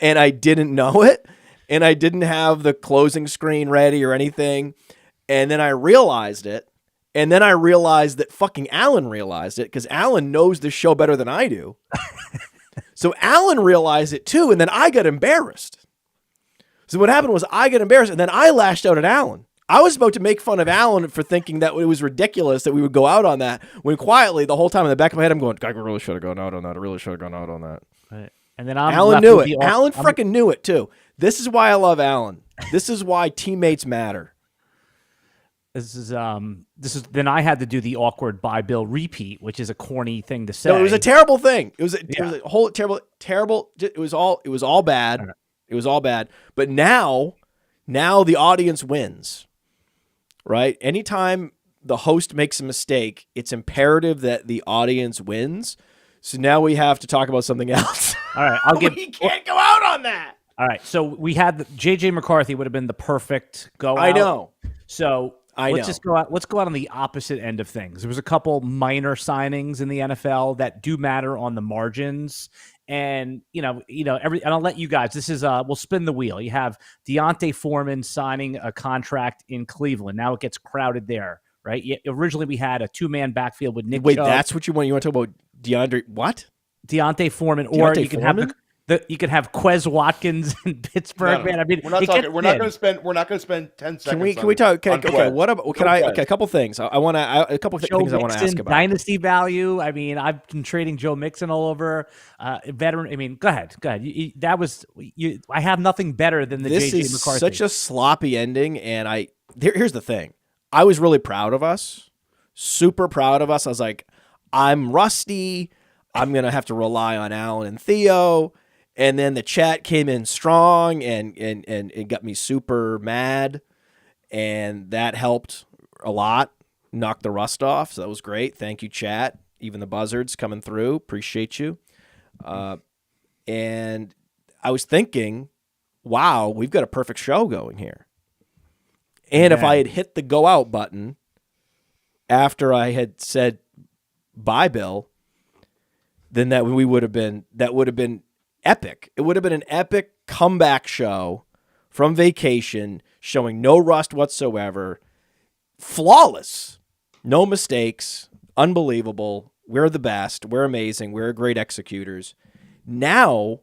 S3: and I didn't know it, and I didn't have the closing screen ready or anything, and then I realized it, and then I realized that fucking Alan realized it, because Alan knows the show better than I do. So Alan realized it too, and then I got embarrassed. So what happened was I got embarrassed, and then I lashed out at Alan. I was about to make fun of Alan for thinking that it was ridiculous that we would go out on that, when quietly the whole time in the back of my head I'm going, I really should have gone out on that. I really should have gone out on that.
S1: Right. And then
S3: Alan knew it. Alan freaking knew it too. This is why I love Allen. This is why teammates matter.
S1: This is then I had to do the awkward buy Bill repeat, which is a corny thing to say.
S3: No, it was a terrible thing. It was a whole terrible. It was all bad.
S1: Right.
S3: It was all bad. But now the audience wins, right? Anytime the host makes a mistake, it's imperative that the audience wins. So now we have to talk about something else.
S1: All right,
S3: We can't go out on that.
S1: All right, so we had JJ McCarthy would have been the perfect go out.
S3: I know.
S1: So let's go out on the opposite end of things. There was a couple minor signings in the NFL that do matter on the margins. And and I'll let you guys. This is we'll spin the wheel. You have Deontay Foreman signing a contract in Cleveland. Now it gets crowded there, right? Originally we had a 2-man backfield with Nick.
S3: Wait,
S1: Chubb.
S3: that's what you want? You want to talk about
S1: Deontay Foreman,
S3: Deontay
S1: or you can
S3: Foreman?
S1: you could have Quez Watkins in Pittsburgh.
S2: No.
S1: Man, I mean,
S2: we're not going to spend 10 seconds.
S3: Can we talk?
S2: on
S3: Okay,
S2: Quez.
S3: what about? Can I? Okay, a couple things. I want to. A couple
S1: Joe
S3: things I want to
S1: Mixon,
S3: ask about.
S1: dynasty value. I mean, I've been trading Joe Mixon all over. Veteran. I mean, go ahead. I have nothing better than the
S3: This
S1: JJ
S3: is
S1: McCarthy.
S3: such a sloppy ending, and here's the thing. I was really proud of us, super proud of us. I was like, I'm rusty. I'm gonna have to rely on Alan and Theo. And then the chat came in strong and it got me super mad. And that helped a lot, knocked the rust off. So that was great. Thank you, chat. Even the buzzards coming through. Appreciate you. And I was thinking, wow, we've got a perfect show going here. And if I had hit the go out button after I had said bye, Bill, then that would have been epic. It would have been an epic comeback show from vacation, showing no rust whatsoever, flawless, no mistakes, unbelievable. We're the best. We're amazing. We're great executors. Now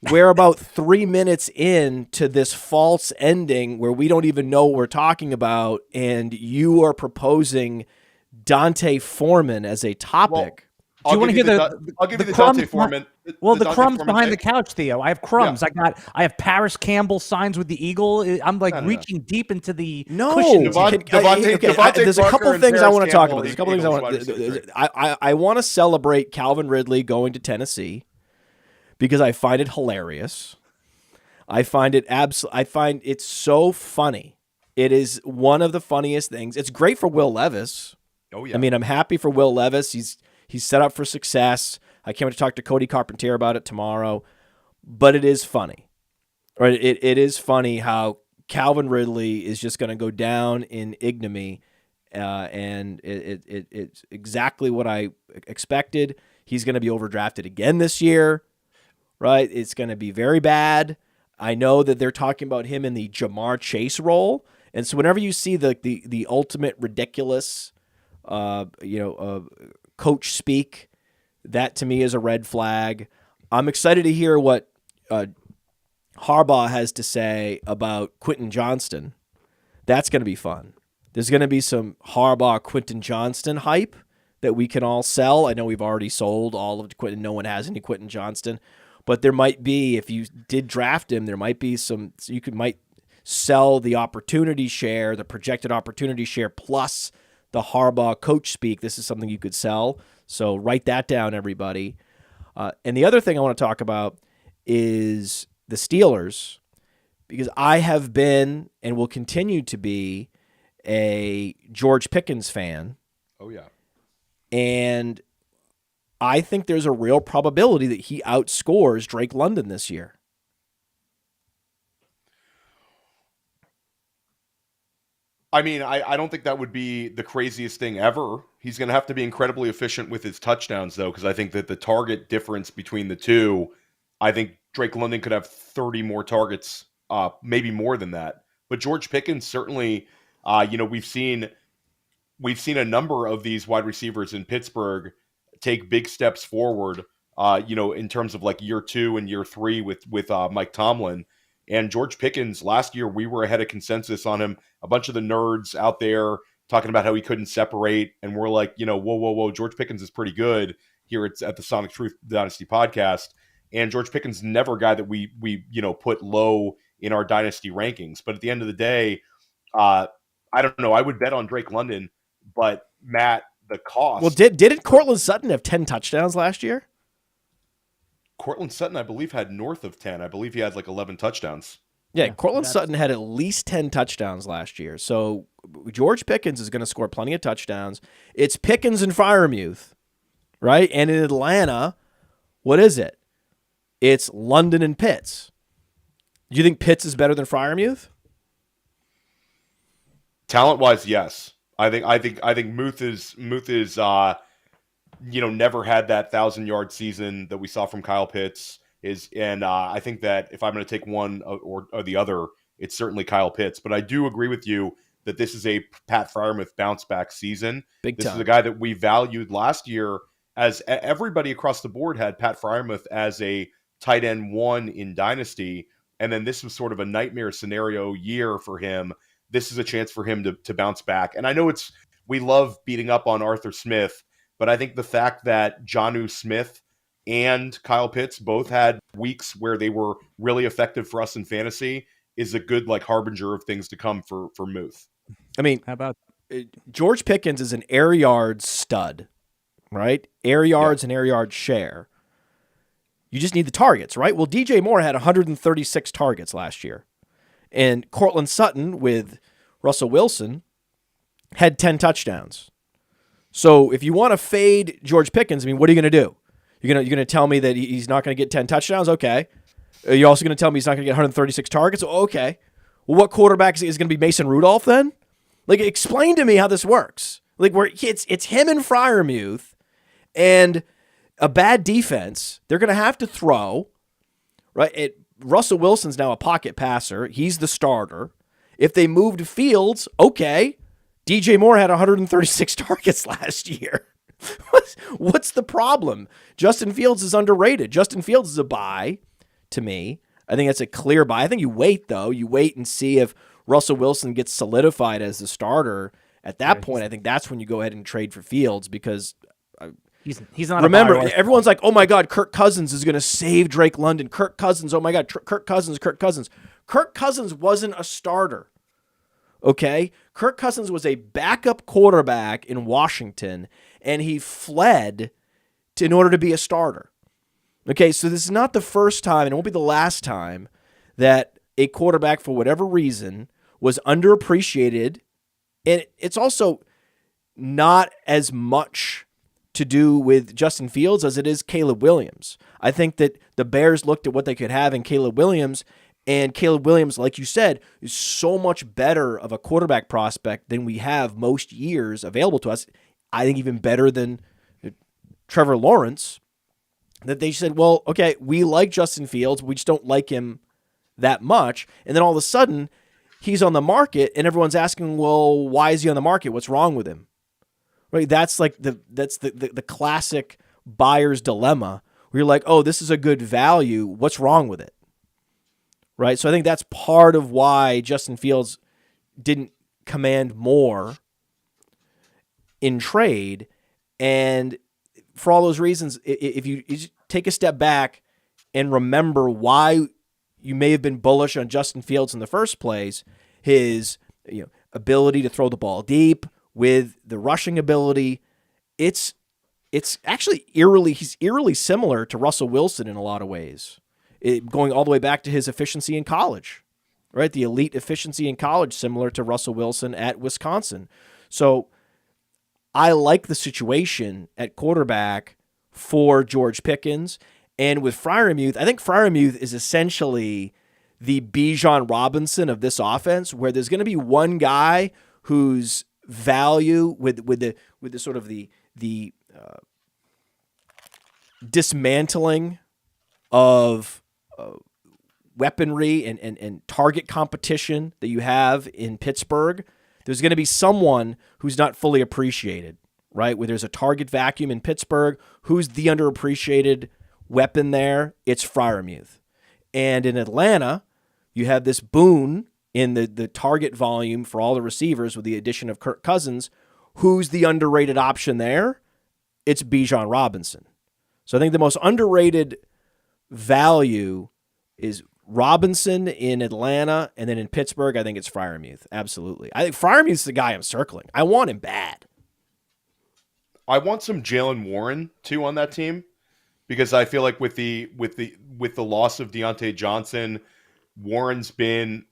S3: we're about 3 minutes into this false ending where we don't even know what we're talking about, and you are proposing Deontay Foreman as a topic.
S1: Do you want to hear
S2: I'll give you the
S1: crumbs
S2: Deontay Foreman.
S1: Well, the
S2: Deontay
S1: crumbs
S2: Foreman
S1: behind the
S2: take.
S1: couch, Theo. I have crumbs.
S2: Yeah.
S1: I have Paris Campbell signs with the Eagle. I'm like
S2: No.
S1: reaching deep into the
S3: No,
S1: cushions.
S2: Devontae
S3: there's a couple
S2: Parker
S3: of things
S2: and
S3: I want to talk
S2: Paris
S3: about. There's a couple of things I
S2: Campbell,
S3: want.
S2: Eagles wide receiver.
S3: I want to celebrate Calvin Ridley going to Tennessee because I find it hilarious. I find it so funny. It is one of the funniest things. It's great for Will Levis.
S2: Oh yeah.
S3: I mean, I'm happy for Will Levis. He's set up for success. I can't wait to talk to Cody Carpentier about it tomorrow. But it is funny. Right? It is funny how Calvin Ridley is just going to go down in ignominy, and it's exactly what I expected. He's going to be overdrafted again this year, right? It's going to be very bad. I know that they're talking about him in the Jamar Chase role, and so whenever you see the ultimate ridiculous, coach speak, that to me is a red flag. I'm excited to hear what Harbaugh has to say about Quentin Johnston. That's going to be fun. There's going to be some Harbaugh Quentin Johnston hype that we can all sell. I know we've already sold all of Quentin. No one has any Quentin Johnston. But there might be, if you did draft him, there might be some, so you might sell the opportunity share, the projected opportunity share, plus the Harbaugh coach speak. This is something you could sell. So write that down, everybody. And the other thing I want to talk about is the Steelers, because I have been and will continue to be a George Pickens fan.
S2: Oh yeah.
S3: And I think there's a real probability that he outscores Drake London this year.
S2: I mean, I don't think that would be the craziest thing ever. He's going to have to be incredibly efficient with his touchdowns, though, because I think that the target difference between the two, I think Drake London could have 30 more targets, maybe more than that. But George Pickens certainly, we've seen a number of these wide receivers in Pittsburgh take big steps forward, in terms of like year 2 and year 3 with Mike Tomlin. And George Pickens, last year, we were ahead of consensus on him. A bunch of the nerds out there talking about how he couldn't separate. And we're like, whoa. George Pickens is pretty good here at the Sonic Truth Dynasty podcast. And George Pickens never a guy that we put low in our dynasty rankings. But at the end of the day, I don't know. I would bet on Drake London, but Matt, the cost.
S3: Well, didn't Cortland Sutton have 10 touchdowns last year?
S2: Cortland Sutton, I believe, had north of 10. I believe he had like 11 touchdowns.
S3: Yeah, Cortland Sutton had at least 10 touchdowns last year. So George Pickens is going to score plenty of touchdowns. It's Pickens and Freiermuth, right? And in Atlanta, what is it? It's London and Pitts. Do you think Pitts is better than Freiermuth?
S2: Talent-wise, yes. I think Muth is never had that 1,000-yard season that we saw from Kyle Pitts. I think that if I'm going to take one or the other, it's certainly Kyle Pitts. But I do agree with you that this is a Pat Freiermuth bounce-back season. This is a guy that we valued last year, as everybody across the board had Pat Freiermuth as a tight end 1 in Dynasty, and then this was sort of a nightmare scenario year for him. This is a chance for him to bounce back. And I know we love beating up on Arthur Smith, but I think the fact that Jonnu Smith and Kyle Pitts both had weeks where they were really effective for us in fantasy is a good harbinger of things to come for Muth.
S3: I mean,
S1: How about
S3: George Pickens is an air yards stud, right? Air yards and air yard share. You just need the targets, right? Well, DJ Moore had 136 targets last year. And Cortland Sutton with Russell Wilson had 10 touchdowns. So if you want to fade George Pickens, I mean, what are you going to do? You're going to tell me that he's not going to get 10 touchdowns? Okay. You're also going to tell me he's not going to get 136 targets? Okay. Well, what quarterback is going to be Mason Rudolph then? Explain to me how this works. Where it's him and Freiermuth and a bad defense. They're going to have to throw, right? Russell Wilson's now a pocket passer. He's the starter. If they moved Fields, okay. DJ Moore had 136 targets last year. What's the problem? Justin Fields is underrated. Justin Fields is a buy to me. I think that's a clear buy. I think you wait, though. You wait and see if Russell Wilson gets solidified as the starter. At that point, I think that's when you go ahead and trade for Fields because
S1: he's not.
S3: Remember, everyone's like, "Oh my God, Kirk Cousins is going to save Drake London." Kirk Cousins, oh my God, Kirk Cousins. Kirk Cousins wasn't a starter. Okay, Kirk Cousins was a backup quarterback in Washington, and he fled in order to be a starter. Okay, so this is not the first time, and it won't be the last time, that a quarterback, for whatever reason, was underappreciated. And it's also not as much to do with Justin Fields as it is Caleb Williams. I think that the Bears looked at what they could have in Caleb Williams, and Caleb Williams, like you said, is so much better of a quarterback prospect than we have most years available to us. I think even better than Trevor Lawrence, that they said, well, okay, we like Justin Fields, we just don't like him that much. And then all of a sudden, he's on the market, and everyone's asking, well, why is he on the market? What's wrong with him? Right? That's the classic buyer's dilemma, where you're like, oh, this is a good value. What's wrong with it? Right? So I think that's part of why Justin Fields didn't command more in trade. And for all those reasons, if you take a step back and remember why you may have been bullish on Justin Fields in the first place, his ability to throw the ball deep with the rushing ability, it's actually he's eerily similar to Russell Wilson in a lot of ways, going all the way back to his efficiency in college, right? The elite efficiency in college, similar to Russell Wilson at Wisconsin. So I like the situation at quarterback for George Pickens. And with Freiermuth, I think Freiermuth is essentially the Bijan Robinson of this offense, where there's going to be one guy whose value with the sort of the dismantling of weaponry and target competition that you have in Pittsburgh, there's going to be someone who's not fully appreciated, right? Where there's a target vacuum in Pittsburgh, who's the underappreciated weapon there? It's Freiermuth. And in Atlanta, you have this boon in the target volume for all the receivers with the addition of Kirk Cousins. Who's the underrated option there? It's Bijan Robinson. So I think the most underrated value is Robinson in Atlanta, and then in Pittsburgh, I think it's Freiermuth. Absolutely. I think Freiermuth's the guy I'm circling. I want him bad.
S2: I want some Jalen Warren too on that team, because I feel like with the loss of Deontay Johnson, Warren's been,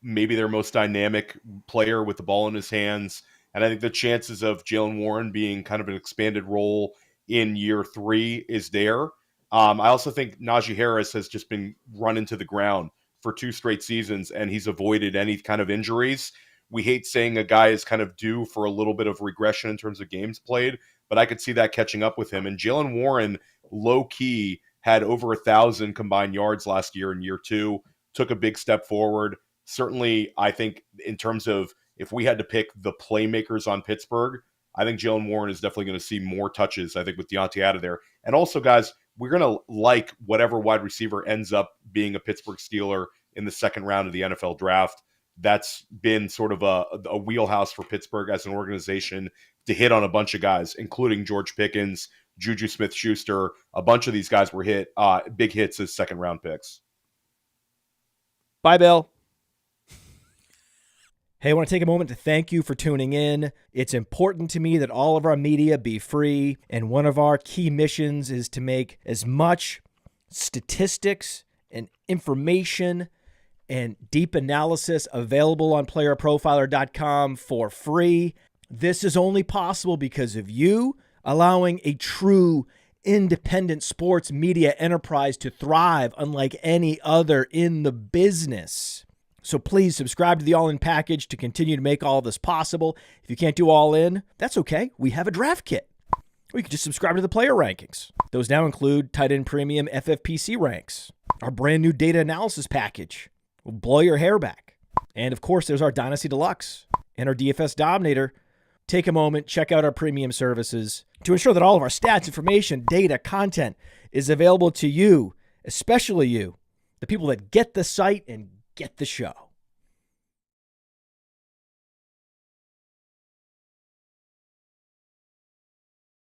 S2: maybe their most dynamic player with the ball in his hands. And I think the chances of Jalen Warren being kind of an expanded role in year 3 is there. I also think Najee Harris has just been run into the ground for 2 straight seasons, and he's avoided any kind of injuries. We hate saying a guy is kind of due for a little bit of regression in terms of games played, but I could see that catching up with him. And Jalen Warren, low-key, had over 1,000 combined yards last year in year 2, took a big step forward. Certainly, I think in terms of if we had to pick the playmakers on Pittsburgh, I think Jalen Warren is definitely going to see more touches, I think, with Deontay out of there. And also, guys, we're going to like whatever wide receiver ends up being a Pittsburgh Steeler in the second round of the NFL draft. That's been sort of a wheelhouse for Pittsburgh as an organization to hit on a bunch of guys, including George Pickens, Juju Smith-Schuster. A bunch of these guys were big hits as second-round picks.
S3: Bye, Bill.
S4: Hey, I want to take a moment to thank you for tuning in. It's important to me that all of our media be free, and one of our key missions is to make as much statistics and information and deep analysis available on PlayerProfiler.com for free. This is only possible because of you allowing a true independent sports media enterprise to thrive unlike any other in the business. So please subscribe to the All In package to continue to make all this possible. If you can't do All In, that's okay. We have a draft kit. Or you can just subscribe to the player rankings. Those now include tight end premium FFPC ranks, our brand new data analysis package will blow your hair back. And of course, there's our Dynasty Deluxe and our DFS Dominator. Take a moment, check out our premium services to ensure that all of our stats, information, data, content is available to you, especially you, the people that get the site and get the show.